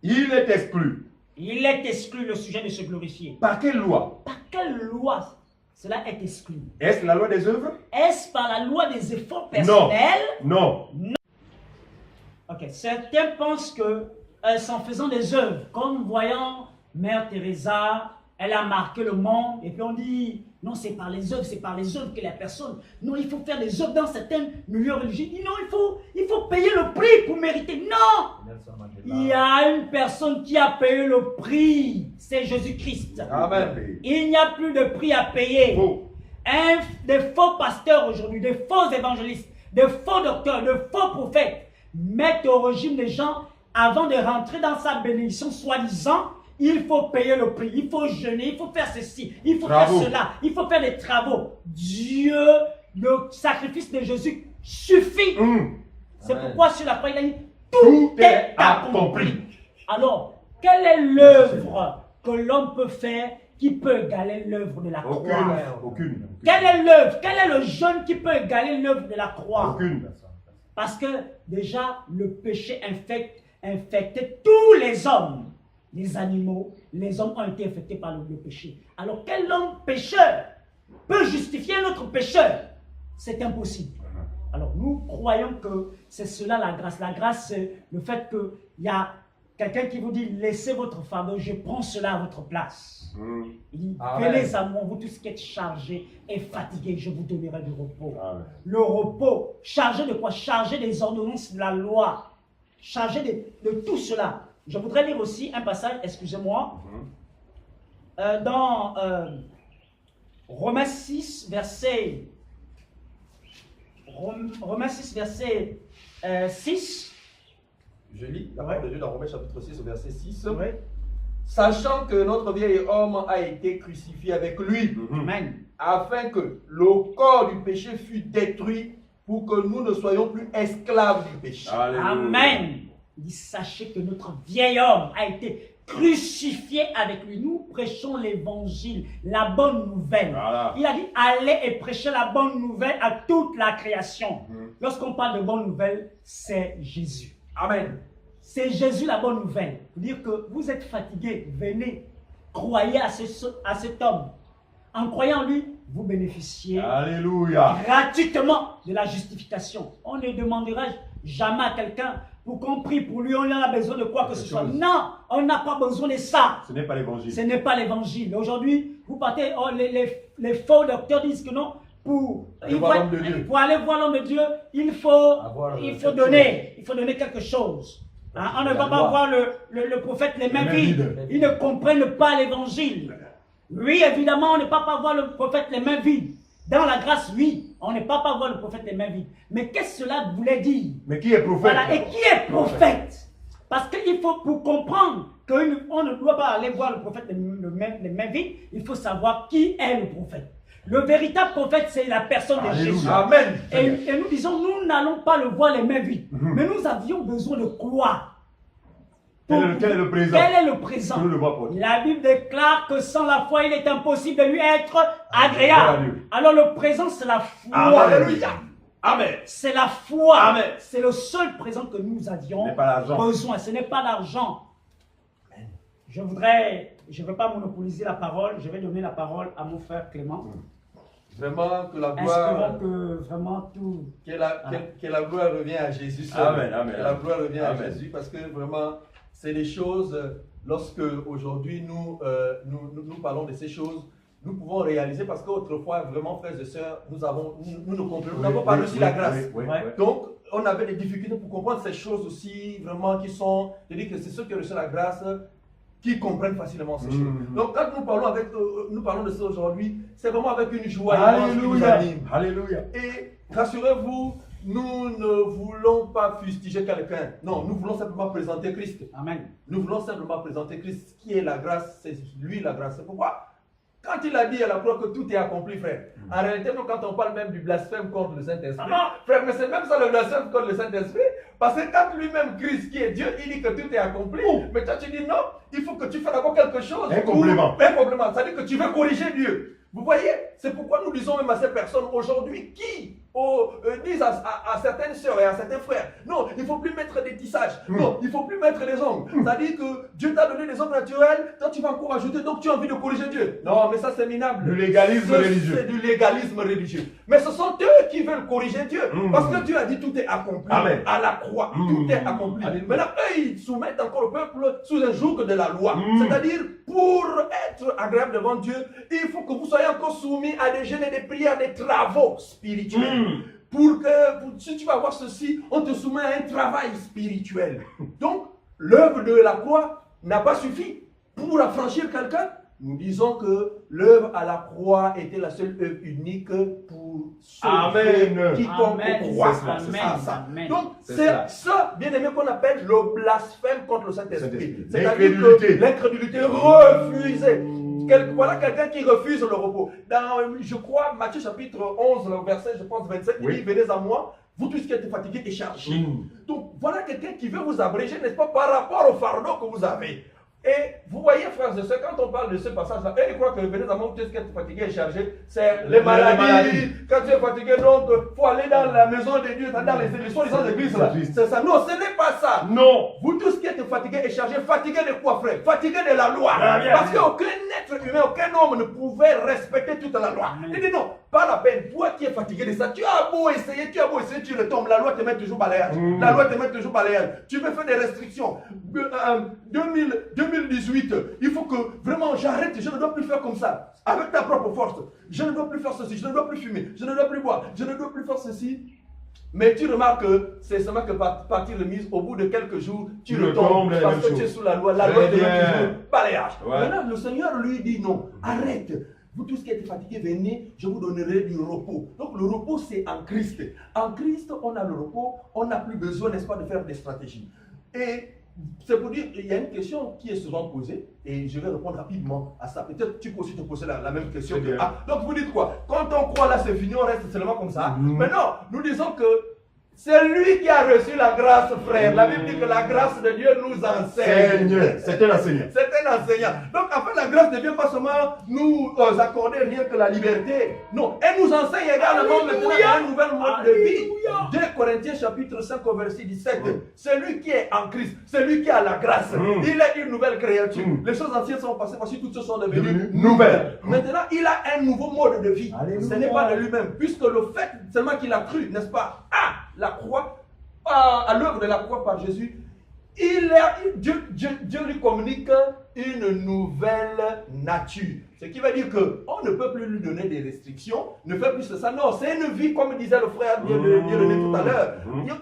Il est exclu. Il est exclu le sujet de se glorifier. Par quelle loi? Par quelle loi cela est exclu? Est-ce la loi des œuvres? Est-ce par la loi des efforts personnels? Non. Ok, certains pensent que c'est en faisant des œuvres, comme voyant Mère Teresa, elle a marqué le monde, et puis on dit, non, c'est par les œuvres que la personne, non, il faut faire des œuvres dans certains milieux religieux, non, il faut payer le prix pour mériter. Non! Nelson Mandela. Il y a une personne qui a payé le prix, c'est Jésus-Christ. Amen. Il n'y a plus de prix à payer. Faux. Des faux pasteurs aujourd'hui, des faux évangélistes, des faux docteurs, de faux prophètes mettent au régime des gens avant de rentrer dans sa bénédiction, soi-disant, il faut payer le prix, il faut jeûner, il faut faire ceci, il faut faire cela, il faut faire des travaux. Dieu, le sacrifice de Jésus suffit. C'est Amen. pourquoi sur la croix, il a dit, tout est accompli. Alors, quelle est l'œuvre que l'homme peut faire qui peut égaler l'œuvre de la croix? Aucune. Quelle est l'œuvre? Quel est le jeûne qui peut égaler l'œuvre de la croix? Aucune. Parce que déjà, le péché infectait tous les hommes. Les animaux, les hommes ont été infectés par le péché. Alors, quel homme pécheur peut justifier un autre pécheur? C'est impossible. Alors, nous croyons que c'est cela la grâce. La grâce, c'est le fait qu'il y a quelqu'un qui vous dit, laissez votre fardeau, je prends cela à votre place. Il dit, venez à moi, vous tous qui êtes chargés et fatigués, je vous donnerai du repos. Amen. Le repos, chargé de quoi? Chargé des ordonnances de la loi, chargé de tout cela. Je voudrais lire aussi un passage, excusez-moi, dans Romains 6, verset 6. Je lis la parole de Dieu dans Romains chapitre 6 au verset 6. Oui. Sachant que notre vieil homme a été crucifié avec lui, Amen. afin que le corps du péché fût détruit pour que nous ne soyons plus esclaves du péché. Alléluia. Amen. Il dit, sachez que notre vieil homme a été crucifié avec lui. Nous prêchons l'évangile, la bonne nouvelle. Voilà. Il a dit, allez et prêchez la bonne nouvelle à toute la création. Lorsqu'on parle de bonne nouvelle, c'est Jésus. Amen. C'est Jésus la bonne nouvelle. Pour dire que vous êtes fatigué, venez, croyez à cet homme. En croyant en lui, vous bénéficiez Alléluia. gratuitement de la justification. On ne demandera jamais à quelqu'un pour qu'on prie pour lui, on a besoin de quoi que ce soit. Non, on n'a pas besoin de ça. Ce n'est pas l'évangile. Ce n'est pas l'évangile. Aujourd'hui, vous partez, les faux docteurs disent que non, pour aller voir l'homme de Dieu, il faut donner quelque chose. Hein, on ne va pas voir le prophète les mains vides. Ils ne comprennent pas l'évangile. Oui, évidemment, on ne peut pas voir le prophète les mains vides. Dans la grâce, oui, on ne peut pas voir le prophète les mains vides. Mais qu'est-ce que cela voulait dire? Mais qui est prophète? Voilà, et qui est prophète? Parce qu'il faut, pour comprendre qu'on ne doit pas aller voir le prophète les mains vides, il faut savoir qui est le prophète. Le véritable prophète, c'est la personne de Jésus. Amen. Et nous disons, nous n'allons pas le voir les mains vides. Mais nous avions besoin de croire. Quel est le présent? Quel est le présent? Nous le voyons. La Bible déclare que sans la foi, il est impossible de lui être agréable. Alors le présent, c'est la foi. Alléluia. Amen. C'est la foi. Amen. C'est le seul présent que nous avions Ce n'est pas l'argent. besoin. Ce n'est pas l'argent. Je ne veux pas monopoliser la parole. Je vais donner la parole à mon frère Clément. Vraiment que la Espérons gloire, que vraiment tout... que la gloire revient à Jésus seul. Amen, amen. Que la gloire revient à Amen. Jésus parce que vraiment, c'est des choses, lorsque aujourd'hui nous parlons de ces choses, nous pouvons réaliser parce qu'autrefois, vraiment, frères et sœurs, nous n'avons pas reçu la grâce. Donc, on avait des difficultés pour comprendre ces choses aussi, vraiment, qui sont, je dis que c'est ceux qui ont reçu la grâce qui comprennent facilement ces choses. Donc, quand nous parlons de ça aujourd'hui, c'est vraiment avec une joie immense qui nous anime. Alléluia. Et rassurez-vous, nous ne voulons pas fustiger quelqu'un. Non, nous voulons simplement présenter Christ. Amen. Nous voulons simplement présenter Christ, qui est la grâce, c'est lui la grâce. C'est pourquoi, quand il a dit à la croix que tout est accompli, frère, en réalité, nous, quand on parle même du blasphème contre le Saint-Esprit, frère, mais c'est même ça le blasphème contre le Saint-Esprit, Parce que quand lui-même, Christ, qui est Dieu, il dit que tout est accompli. Mais toi, tu dis non, il faut que tu fasses d'abord quelque chose. Un complément. Un complément. C'est-à-dire que tu veux corriger Dieu. Vous voyez, c'est pourquoi nous disons même à ces personnes aujourd'hui qui disent à certaines sœurs et à certains frères, non, il ne faut plus mettre des tissages, non, il ne faut plus mettre des ongles. C'est-à-dire que Dieu t'a donné des ongles naturels, toi tu vas encore ajouter, donc tu as envie de corriger Dieu. Non, mais ça c'est minable. Du légalisme religieux. C'est du légalisme religieux. Mais ce sont eux qui veulent corriger Dieu. Parce que Dieu a dit tout est accompli. Amen. À la croix, tout est accompli. Maintenant, eux, ils soumettent encore le peuple sous un joug de la loi. C'est-à-dire, pour être agréable devant Dieu, il faut que vous soyez encore soumis à des jeûnes et des prières, des travaux spirituels. Si tu vas avoir ceci, on te soumet à un travail spirituel. Donc, l'œuvre de la croix n'a pas suffi pour affranchir quelqu'un. Nous disons que l'œuvre à la croix était la seule œuvre unique pour sauver quiconque croit. C'est ça. Donc, c'est ça, bien aimé, qu'on appelle le blasphème contre le Saint-Esprit. C'est-à-dire que l'incrédulité refusée. Voilà quelqu'un qui refuse le repos. Dans, je crois, Matthieu chapitre 11, le verset, je pense, 27, il dit, venez à moi, vous tous qui êtes fatigués et chargés. Donc, voilà quelqu'un qui veut vous abréger, n'est-ce pas, par rapport au fardeau que vous avez. Et vous voyez, frères et sœurs, quand on parle de ce passage-là, ils croient que venez à moi, vous tous qui êtes fatigués et chargés, c'est les maladies. Quand tu es fatigué, donc, il faut aller dans la maison de Dieu, dans les soi-disant églises. C'est ça. Non, ce n'est pas ça. Non. Vous tous qui êtes fatigués et chargés, fatigués de quoi, frère? Fatigués de la loi. Parce qu'aucun être humain, aucun homme ne pouvait respecter toute la loi. Il dit non, pas la peine. Toi qui es fatigué de ça, tu as beau essayer, tu retombes. La loi te met toujours balayage. La loi te met toujours balayage. Tu veux faire des restrictions. 2018, il faut que vraiment j'arrête, je ne dois plus faire comme ça. Avec ta propre force. Je ne dois plus faire ceci, je ne dois plus fumer, je ne dois plus boire, je ne dois plus faire ceci. Mais tu remarques que c'est seulement que partir remise, au bout de quelques jours, tu retombes parce que tu es sous la loi. La loi te met toujours balayage. Maintenant, le Seigneur lui dit non, arrête. Vous tous qui êtes fatigués, venez, je vous donnerai du repos. Donc le repos, c'est en Christ. En Christ, on a le repos, on n'a plus besoin, n'est-ce pas, de faire des stratégies. Et c'est pour dire, il y a une question qui est souvent posée, et je vais répondre rapidement à ça. Peut-être tu peux aussi te poser la même question. Donc vous dites quoi? Quand on croit là, c'est fini, on reste seulement comme ça. Mais non, nous disons que c'est lui qui a reçu la grâce, frère. La Bible dit que la grâce de Dieu nous enseigne. C'est un enseignant. C'est un enseignant. Donc, en fait, la grâce ne vient pas seulement nous accorder rien que la liberté. Non, elle nous enseigne également maintenant un nouvel mode de vie. 2 Corinthiens chapitre 5 au verset 17. Celui qui est en Christ, celui qui a la grâce, il est une nouvelle créature. Les choses anciennes sont passées, voici toutes choses sont devenues nouvelles. Maintenant, il a un nouveau mode de vie. Ce n'est pas de lui-même, puisque le fait seulement qu'il a cru, n'est-ce pas, la croix, à l'œuvre de la croix par Jésus, Dieu lui communique une nouvelle nature. Ce qui veut dire qu'on ne peut plus lui donner des restrictions, ne fait plus ça. Non, c'est une vie, comme disait le frère Dieudonné tout à l'heure.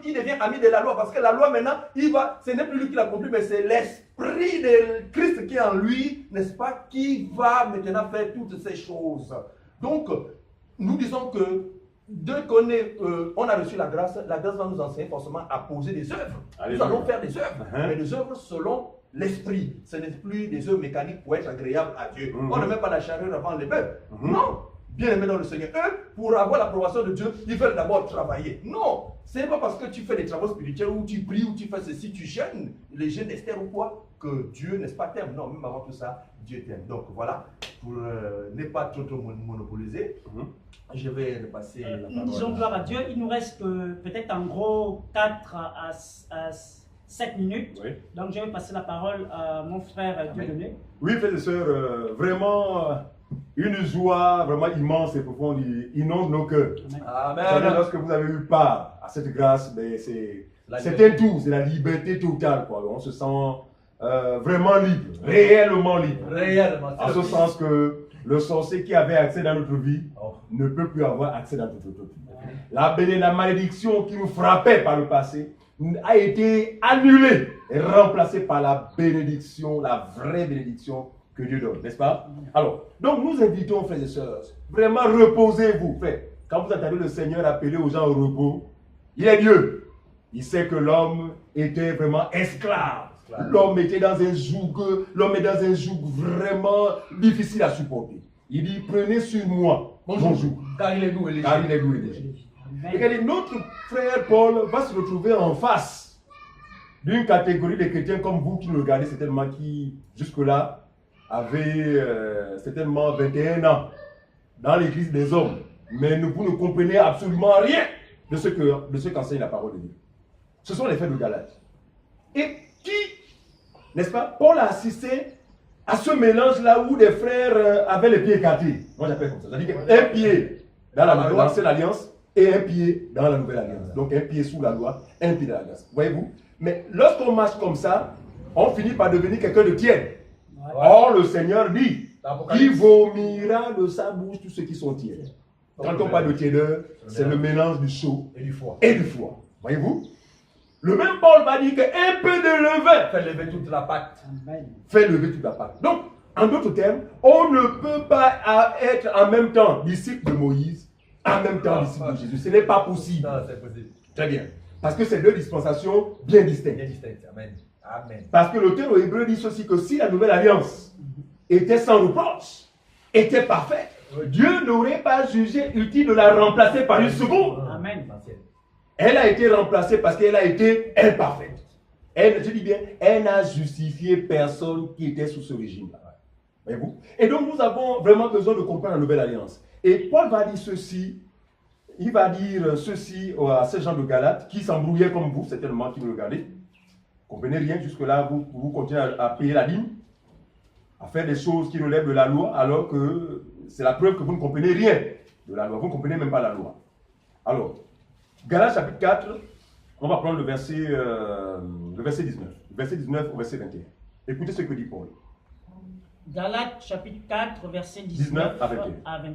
Il devient ami de la loi, parce que la loi maintenant, ce n'est plus lui qui l'accomplit, mais c'est l'esprit de Christ qui est en lui, n'est-ce pas, qui va maintenant faire toutes ces choses. Donc, nous disons que dès qu'on a reçu la grâce va nous enseigner forcément à poser des œuvres. Nous allons faire des œuvres, mais des œuvres selon l'esprit. Ce n'est plus des œuvres mécaniques pour être agréable à Dieu. On ne met pas la charrue avant les bœufs. Non. Bien aimé dans le Seigneur. Eux, pour avoir l'approbation de Dieu, ils veulent d'abord travailler. Non. Ce n'est pas parce que tu fais des travaux spirituels ou tu pries ou tu fais ceci, tu jeûnes, les jeûnes d'Esther ou quoi, que Dieu, n'est-ce pas, t'aime. Non, même avant tout ça, Dieu t'aime. Donc voilà, pour ne pas trop monopoliser, je vais passer la parole. Disons gloire à Dieu. Il nous reste peut-être en gros 4 à 7 minutes. Oui. Donc je vais passer la parole à mon frère Dieudonné. Oui, frères et sœurs, vraiment une joie vraiment immense et profonde inonde nos cœurs. Amen. Lorsque vous avez eu part à cette grâce, c'est un tout, c'est la liberté totale. Quoi. On se sent vraiment libre, réellement libre. Réellement. En ce sens que le sorcier qui avait accès dans notre vie ne peut plus avoir accès dans notre vie. La malédiction qui nous frappait par le passé a été annulée et remplacée par la bénédiction, la vraie bénédiction que Dieu donne, n'est-ce pas? Alors, donc nous invitons, frères et sœurs, vraiment reposez-vous, frères. Quand vous entendez le Seigneur appeler aux gens au repos, il est Dieu. Il sait que l'homme était vraiment esclave. L'homme était dans un joug, vraiment difficile à supporter. Il dit, prenez sur moi mon joug. Car il est doux et léger. Regardez, notre frère Paul va se retrouver en face d'une catégorie de chrétiens comme vous qui nous regardez certainement, qui jusque-là avaient certainement 21 ans dans l'église des hommes, mais vous ne comprenez absolument rien de ce qu'enseigne la parole de Dieu. Ce sont les faits de Galates. Et qui, n'est-ce pas, Paul a assisté à ce mélange-là où des frères avaient les pieds écartés. Moi j'appelle comme ça. C'est-à-dire un pied dans l'ancienne alliance et un pied dans la nouvelle alliance. Donc un pied sous la loi, un pied dans la grâce. Voyez-vous? Mais lorsqu'on marche comme ça, on finit par devenir quelqu'un de tiède. Ouais. Or le Seigneur dit, il vomira de sa bouche tous ceux qui sont tièdes. Quand on parle de tiédeur, c'est le mélange du chaud et du froid. Voyez-vous? Le même Paul va dire qu'un peu de levain fait lever toute la pâte. Fait lever toute la pâte. Donc, en d'autres termes, on ne peut pas être en même temps disciple de Moïse, en même temps disciple de Jésus. Ce n'est pas possible. Non, c'est possible. Très bien. Parce que c'est deux dispensations bien distinctes. Bien distinctes. Amen. Amen. Parce que l'auteur aux Hébreux dit ceci, que si la nouvelle alliance était sans reproche, était parfaite, Dieu n'aurait pas jugé utile de la remplacer par une seconde. Amen. Elle a été remplacée parce qu'elle a été imparfaite. Elle, je dis bien, elle n'a justifié personne qui était sous ce régime-là. Voyez-vous? Et donc nous avons vraiment besoin de comprendre la nouvelle alliance. Et Paul va dire ceci, il va dire ceci à ces gens de Galates qui s'embrouillaient comme vous, certainement, qui me regardez. Vous ne comprenez rien, jusque-là, vous continuez à payer la dîme, à faire des choses qui relèvent de la loi, alors que c'est la preuve que vous ne comprenez rien de la loi. Vous ne comprenez même pas la loi. Alors, Galates chapitre 4, on va prendre le verset 19. Verset 19 au verset 21. Écoutez ce que dit Paul. Galates chapitre 4, verset 19 à 21.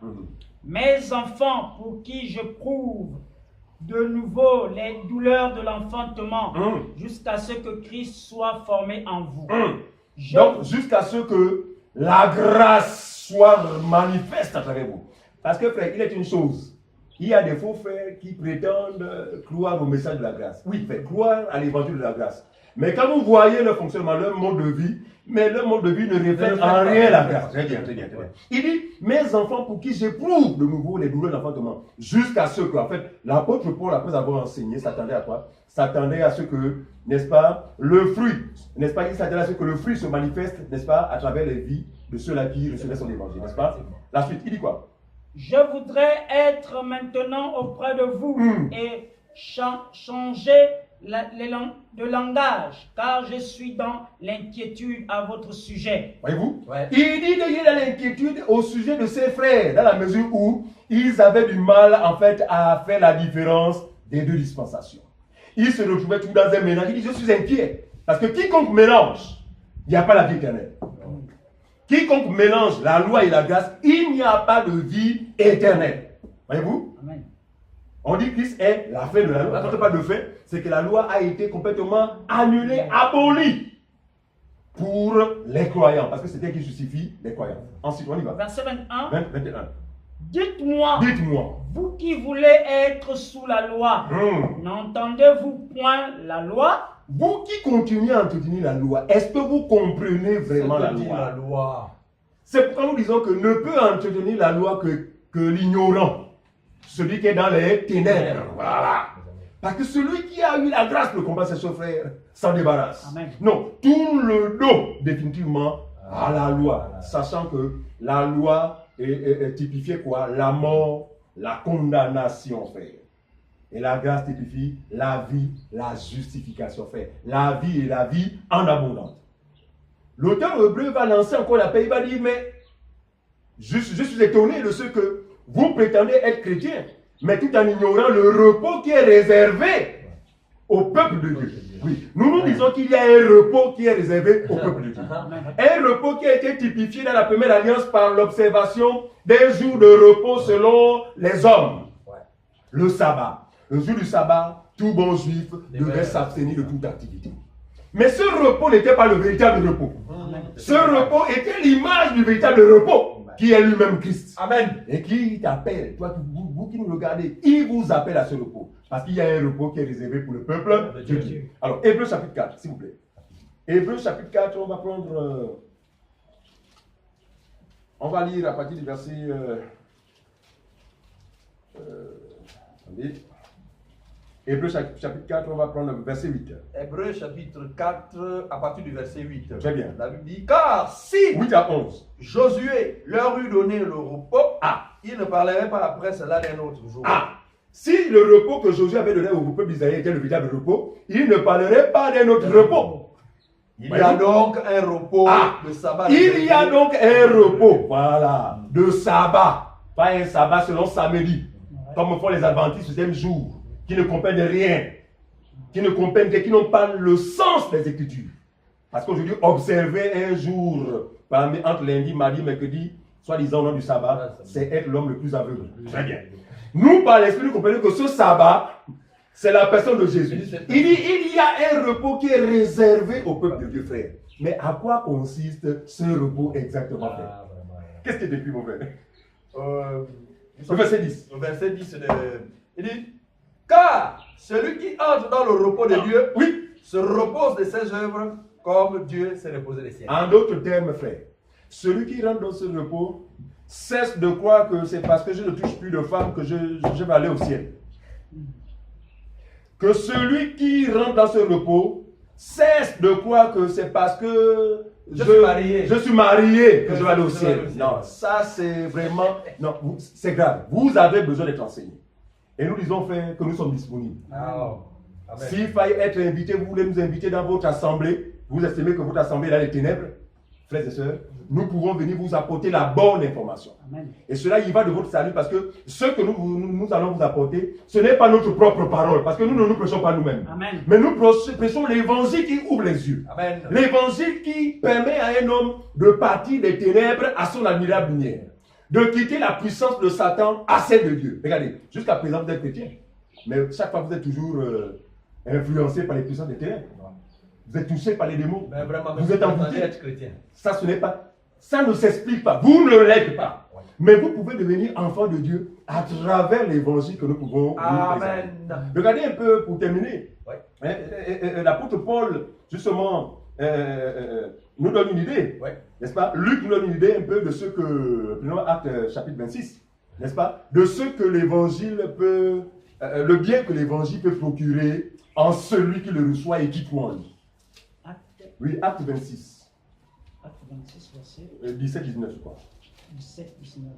Mhm. Mes enfants, pour qui je prouve de nouveau les douleurs de l'enfantement, jusqu'à ce que Christ soit formé en vous. Donc, jusqu'à ce que la grâce soit manifeste à travers vous. Parce que, frère, il est une chose. Il y a des faux frères qui prétendent croire au message de la grâce. Oui, frère, croire à l'évangile de la grâce. Mais quand vous voyez leur fonctionnement, leur mode de vie, mais leur mode de vie ne reflète en rien la grâce. Très bien, très bien, très bien. Il dit, mes enfants pour qui j'éprouve de nouveau les douleurs d'enfantement, jusqu'à ce que, en fait, l'apôtre Paul, après avoir enseigné, s'attendait à quoi? S'attendait à ce que, n'est-ce pas, le fruit, n'est-ce pas, il s'attendait à ce que le fruit se manifeste, n'est-ce pas, à travers les vies de ceux-là qui recevaient son évangile, n'est-ce pas? La suite, il dit quoi? Je voudrais être maintenant auprès de vous et changer de langage, car je suis dans l'inquiétude à votre sujet. Voyez-vous? Ouais. Il dit qu'il est dans l'inquiétude au sujet de ses frères, dans la mesure où ils avaient du mal, en fait, à faire la différence des deux dispensations. Ils se retrouvaient tout dans un mélange. Il dit, je suis inquiet. Parce que quiconque mélange, il n'y a pas la vie éternelle. Quiconque mélange la loi et la grâce, il n'y a pas de vie éternelle. Voyez-vous? Amen. On dit que Christ est la fin de la loi. Quand on parle de fin, c'est que la loi a été complètement annulée, abolie pour les croyants. Parce que c'est elle qui justifie les croyants. Ensuite, on y va. Verset 21. 21. Dites-moi, vous qui voulez être sous la loi, n'entendez-vous point la loi? Vous qui continuez à entretenir la loi, est-ce que vous comprenez vraiment la loi? C'est pourquoi nous disons que ne peut entretenir la loi que l'ignorant, celui qui est dans les ténèbres. Voilà. Parce que celui qui a eu la grâce de comprendre ses frères s'en débarrasse. Amen. Non, tourne le dos définitivement à la loi, sachant que la loi est typifiée quoi? La mort, la condamnation, frère. Et la grâce typifie la vie, la justification, frère. La vie et la vie en abondance. L'auteur hébreu va lancer encore la paix. Il va dire, mais je suis étonné de ce que vous prétendez être chrétien, mais tout en ignorant le repos qui est réservé au peuple de Dieu. Oui, nous disons qu'il y a un repos qui est réservé au peuple de Dieu. Un repos qui a été typifié dans la première alliance par l'observation des jours de repos selon les hommes. Le sabbat. Le jour du sabbat, tout bon juif devait s'abstenir de toute activité. Mais ce repos n'était pas le véritable repos. Ce repos était l'image du véritable repos, qui est lui-même Christ. Amen. Et qui t'appelle, toi, vous qui nous regardez, il vous appelle à ce repos. Parce qu'il y a un repos qui est réservé pour le peuple de Dieu. Alors, Hébreux chapitre 4, s'il vous plaît. Hébreux chapitre 4, on va prendre... on va lire à partir du verset... attendez. Hébreux chapitre 4, on va prendre le verset 8. Hébreux chapitre 4, à partir du verset 8. Très bien. La Bible dit, car si 8 à 11. Josué leur eût donné le repos, il ne parlerait pas après cela d'un autre jour. Si le repos que Josué avait donné au peuple d'Israël était le véritable repos, il ne parlerait pas d'un autre repos. Il y a donc un repos de sabbat. Il y a donc un repos, voilà, de sabbat. Pas un sabbat selon samedi, comme font les adventistes du 7e jour, qui ne comprennent rien, qui n'ont pas le sens des Écritures. Parce qu'aujourd'hui, observer un jour, entre lundi, mardi, mercredi, soi-disant au nom du sabbat, c'est être l'homme le plus aveugle. Très bien. Nous, par l'Esprit, nous comprenons que ce sabbat, c'est la personne de Jésus. Il dit, il y a un repos qui est réservé au peuple de Dieu, frère. Mais à quoi consiste ce repos exactement, frère? Qu'est-ce qui est depuis, mon frère? Le verset 10. Le verset 10, il dit, car celui qui entre dans le repos de Dieu, se repose de ses œuvres comme Dieu s'est reposé des siennes. En d'autres termes, frère, celui qui rentre dans ce repos cesse de croire que c'est parce que je ne touche plus de femmes que je vais aller au ciel. Que celui qui rentre dans ce repos cesse de croire que c'est parce que je suis marié que je vais aller au ciel. Non, ça c'est vraiment... Non, c'est grave. Vous avez besoin d'être enseigné. Et nous disons, frère, que nous sommes disponibles. S'il faille être invité, vous voulez nous inviter dans votre assemblée, vous estimez que votre assemblée est dans les ténèbres, frères et sœurs, nous pouvons venir vous apporter la bonne information. Amen. Et cela y va de votre salut parce que ce que nous allons vous apporter, ce n'est pas notre propre parole, parce que nous ne nous prêchons pas nous-mêmes. Mais nous prêchons l'évangile qui ouvre les yeux. L'évangile qui permet à un homme de partir des ténèbres à son admirable lumière. De quitter la puissance de Satan à celle de Dieu. Regardez, jusqu'à présent vous êtes chrétien, mais chaque fois vous êtes toujours influencé par les puissances des ténèbres. Vous êtes touché par les démons. Vous êtes envoûté. Ça, ce n'est pas. Ça ne s'explique pas. Vous ne l'êtes pas. Mais vous pouvez devenir enfant de Dieu à travers l'évangile que nous pouvons vous présenter. Regardez un peu pour terminer. L'apôtre Paul, justement, nous donne une idée. N'est-ce pas? Luc nous donne une idée un peu de ce que, prenons Acte chapitre 26, n'est-ce pas? De ce que l'évangile peut, le bien que l'évangile peut procurer en celui qui le reçoit et qui croit en lui. Oui, Acte 26. Acte 26, verset 17-19, je crois. 17-19.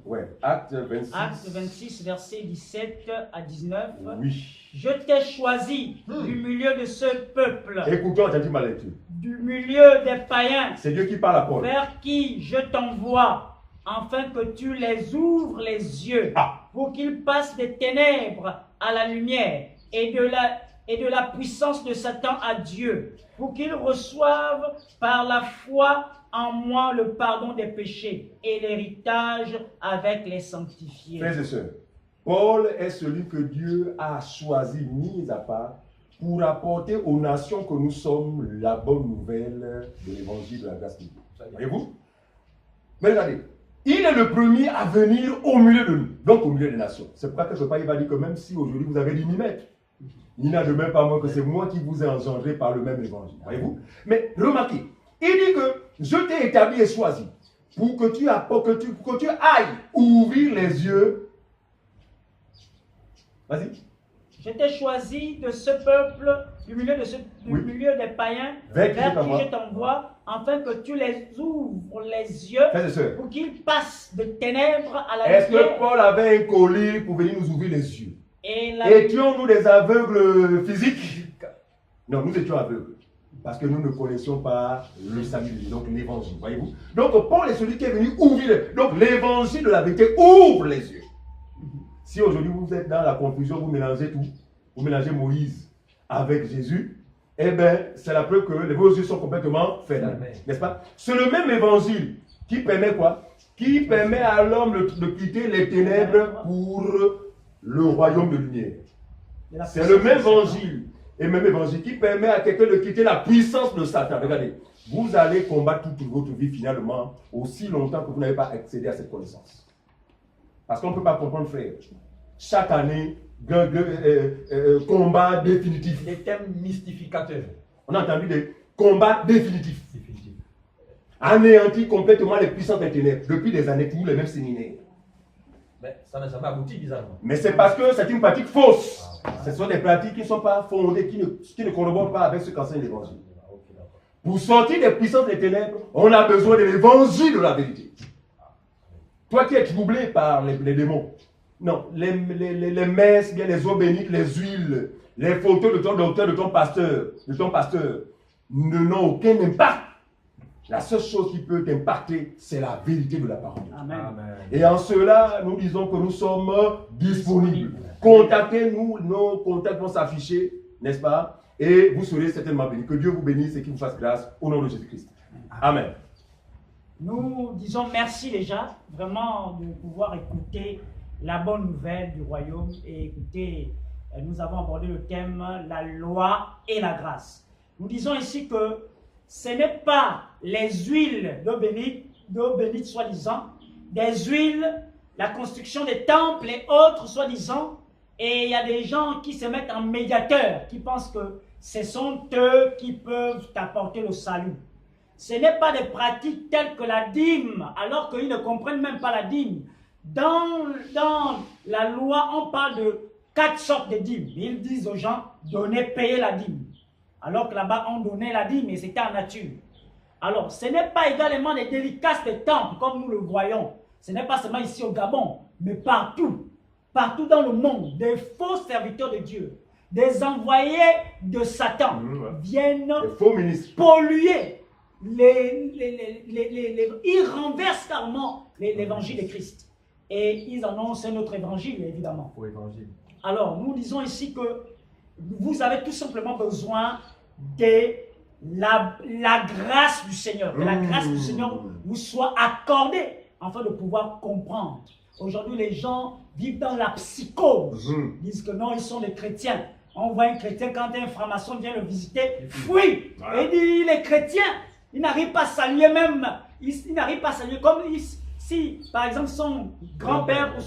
Oui, Acte 26. Acte 26, verset 17 à 19. Oui. Je t'ai choisi du milieu de ce peuple. Écoutons attentivement la lecture. Du milieu des païens. C'est Dieu qui parle à Paul. Vers qui je t'envoie, afin que tu les ouvres les yeux, pour qu'ils passent des ténèbres à la lumière et de la puissance de Satan à Dieu, pour qu'ils reçoivent par la foi en moi le pardon des péchés et l'héritage avec les sanctifiés. Frères et sœurs, Paul est celui que Dieu a choisi, mis à part, pour apporter aux nations que nous sommes la bonne nouvelle de l'évangile de la grâce de Dieu. Voyez-vous? Mais regardez, il est le premier à venir au milieu de nous, donc au milieu des nations. C'est pourquoi quelque part il va dire que même si aujourd'hui vous avez 10 000 mètres, il n'a de même pas moins que c'est moi qui vous ai engendré par le même évangile. Voyez-vous? Mais remarquez, il dit que je t'ai établi et choisi pour que tu ailles ouvrir les yeux. Vas-y. Je t'ai choisi de ce peuple, du milieu des païens, vers qui je t'envoie, afin que tu les ouvres les yeux, pour qu'ils passent de ténèbres à la lumière. Est-ce que Paul avait un collier pour venir nous ouvrir les yeux? Étions-nous des aveugles physiques? Non, nous étions aveugles. Parce que nous ne connaissions pas le salut, donc l'évangile, voyez-vous. Donc Paul est celui qui est venu ouvrir. Donc l'évangile de la vérité ouvre les yeux. Si aujourd'hui vous êtes dans la confusion, vous mélangez tout, vous mélangez Moïse avec Jésus, eh bien c'est la preuve que vos yeux sont complètement fermés, n'est-ce pas? C'est le même évangile qui permet quoi? Qui permet à l'homme de quitter les ténèbres pour le royaume de lumière. C'est le même évangile. Et même évangile qui permet à quelqu'un de quitter la puissance de Satan. Regardez, vous allez combattre toute votre vie finalement aussi longtemps que vous n'avez pas accédé à cette connaissance. Parce qu'on ne peut pas comprendre, frère. Chaque année, combat définitif. Des thèmes mystificateurs. On a entendu des combats définitifs. Anéantir complètement les puissances des ténèbres. Depuis des années, tous les mêmes séminaires. Mais ça n'a jamais abouti, bizarrement. Mais c'est parce que c'est une pratique fausse. Ce sont des pratiques qui ne sont pas fondées, qui ne corroborent pas avec ce qu'enseigne l'Évangile. Pour sortir des puissances des ténèbres, on a besoin de l'Évangile de la vérité. Toi qui es troublé par les démons, non, les messes, bien les eaux bénites, les huiles, les photos de ton docteur, de ton pasteur, n'ont aucun impact. La seule chose qui peut t'impacter, c'est la vérité de la parole. Amen. Amen. Et en cela, nous disons que nous sommes disponibles. Contactez-nous, nos contacts vont s'afficher, n'est-ce pas? Et vous serez certainement bénis. Que Dieu vous bénisse et qu'il vous fasse grâce au nom de Jésus-Christ. Amen. Nous disons merci déjà, vraiment, de pouvoir écouter la bonne nouvelle du royaume et écouter, nous avons abordé le thème, la loi et la grâce. Nous disons ici que ce n'est pas les huiles d'eau bénite soi-disant, des huiles, la construction des temples et autres soi-disant, et il y a des gens qui se mettent en médiateurs, qui pensent que ce sont eux qui peuvent apporter le salut. Ce n'est pas des pratiques telles que la dîme, alors qu'ils ne comprennent même pas la dîme. Dans la loi, on parle de 4 sortes de dîmes. Ils disent aux gens, donnez, payez la dîme. Alors que là-bas, on donnait la dîme et c'était en nature. Alors, ce n'est pas également des délicaces des temples, comme nous le voyons. Ce n'est pas seulement ici au Gabon, mais partout. Partout dans le monde, des faux serviteurs de Dieu, des envoyés de Satan viennent polluer ils renversent carrément l'évangile de Christ. Et ils annoncent notre évangile, évidemment. Alors, nous disons ici que vous avez tout simplement besoin de la grâce du Seigneur. Que la grâce du Seigneur vous soit accordée afin de pouvoir comprendre. Aujourd'hui, les gens vivent dans la psychose. Ils disent que non, ils sont des chrétiens. On voit un chrétien, quand un franc-maçon vient le visiter, fuit. Voilà. Et dit, il est chrétien. Il n'arrive pas à saluer même. Il n'arrive pas à saluer comme si, par exemple, son grand-père ou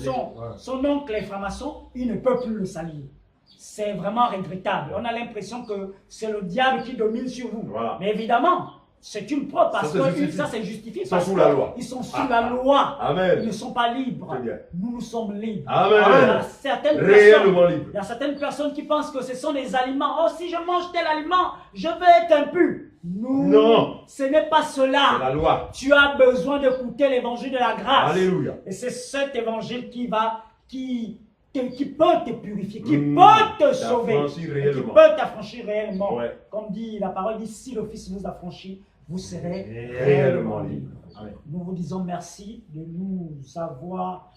son oncle est franc-maçon, il ne peut plus le saluer. C'est vraiment regrettable. On a l'impression que c'est le diable qui domine sur vous. Voilà. Mais évidemment, c'est une preuve parce que ça c'est justifié. Ils sont sous la loi. Ils sont sous la loi. Amen. Ils ne sont pas libres. Nous sommes libres. Amen. Il y a certaines personnes qui pensent que ce sont des aliments. Oh, si je mange tel aliment, je vais être impur. Non, ce n'est pas cela. C'est la loi. Tu as besoin d'écouter l'évangile de la grâce. Alléluia. Et c'est cet évangile qui peut te purifier, qui peut te sauver, qui peut t'affranchir réellement. Ouais. Comme dit la parole, dit, si le Fils vous affranchit, vous serez réellement libre. Nous vous disons merci de nous avoir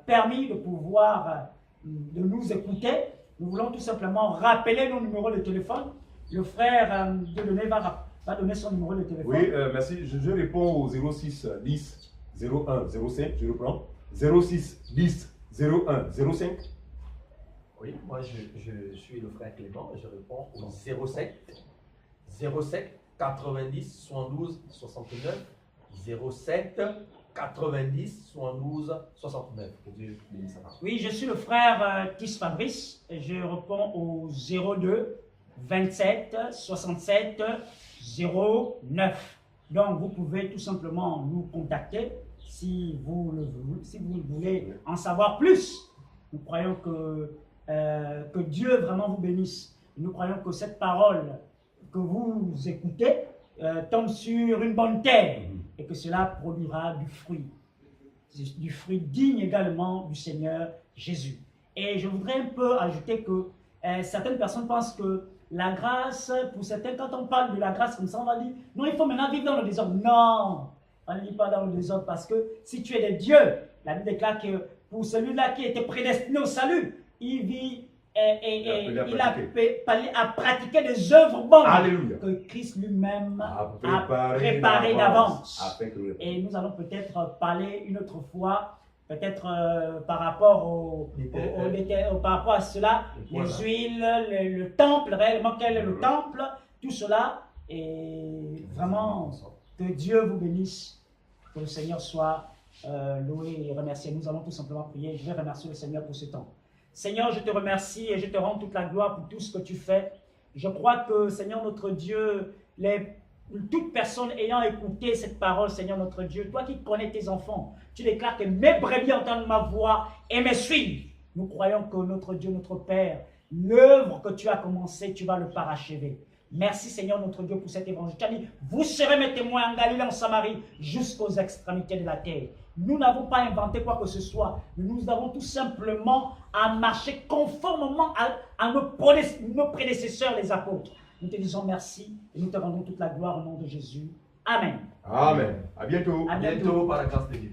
permis de pouvoir de nous écouter. Nous voulons tout simplement rappeler nos numéros de téléphone. Le frère Dieudonné va donner son numéro de téléphone. Oui, merci. Je réponds au 06 10 01 05. Je reprends. 06 10 01 05. Oui, moi je suis le frère Clément. Je réponds au 07 90 72 69 07 90 72 69. Que Dieu bénisse ça. Oui, je suis le frère Tis Fabrice et je réponds au 02 27 67 09. Donc vous pouvez tout simplement nous contacter si vous voulez en savoir plus. Nous croyons que Dieu vraiment vous bénisse. Nous croyons que cette parole que vous écoutez tombe sur une bonne terre et que cela produira du fruit digne également du Seigneur Jésus. Et je voudrais un peu ajouter que certaines personnes pensent que la grâce, pour certains, quand on parle de la grâce comme ça, on va dire, non, il faut maintenant vivre dans le désordre. Non, on ne vit pas dans le désordre parce que si tu es de Dieu, la Bible déclare que pour celui-là qui était prédestiné au salut, il vit il a pratiqué des œuvres bonnes. Alléluia. Que Christ lui-même a préparé d'avance. Et nous allons peut-être parler une autre fois, peut-être par rapport par rapport à cela, les huiles, le temple, réellement quel est le temple, tout cela. Et vraiment, que Dieu vous bénisse, que le Seigneur soit loué et remercié. Nous allons tout simplement prier. Je vais remercier le Seigneur pour ce temps. Seigneur, je te remercie et je te rends toute la gloire pour tout ce que tu fais. Je crois que, Seigneur notre Dieu, les toute personne ayant écouté cette parole, Seigneur notre Dieu, toi qui connais tes enfants, tu déclares que mes brebis entendent ma voix et me suivent. Nous croyons que notre Dieu, notre Père, l'œuvre que tu as commencée, tu vas le parachever. Merci Seigneur notre Dieu pour cet évangile. Tu as dit, vous serez mes témoins en Galilée, en Samarie, jusqu'aux extrémités de la terre. Nous n'avons pas inventé quoi que ce soit. Nous avons tout simplement à marcher conformément à nos prédécesseurs, les apôtres. Nous te disons merci et nous te rendons toute la gloire au nom de Jésus. Amen. Amen. À bientôt. À bientôt. Bientôt par la grâce de Dieu.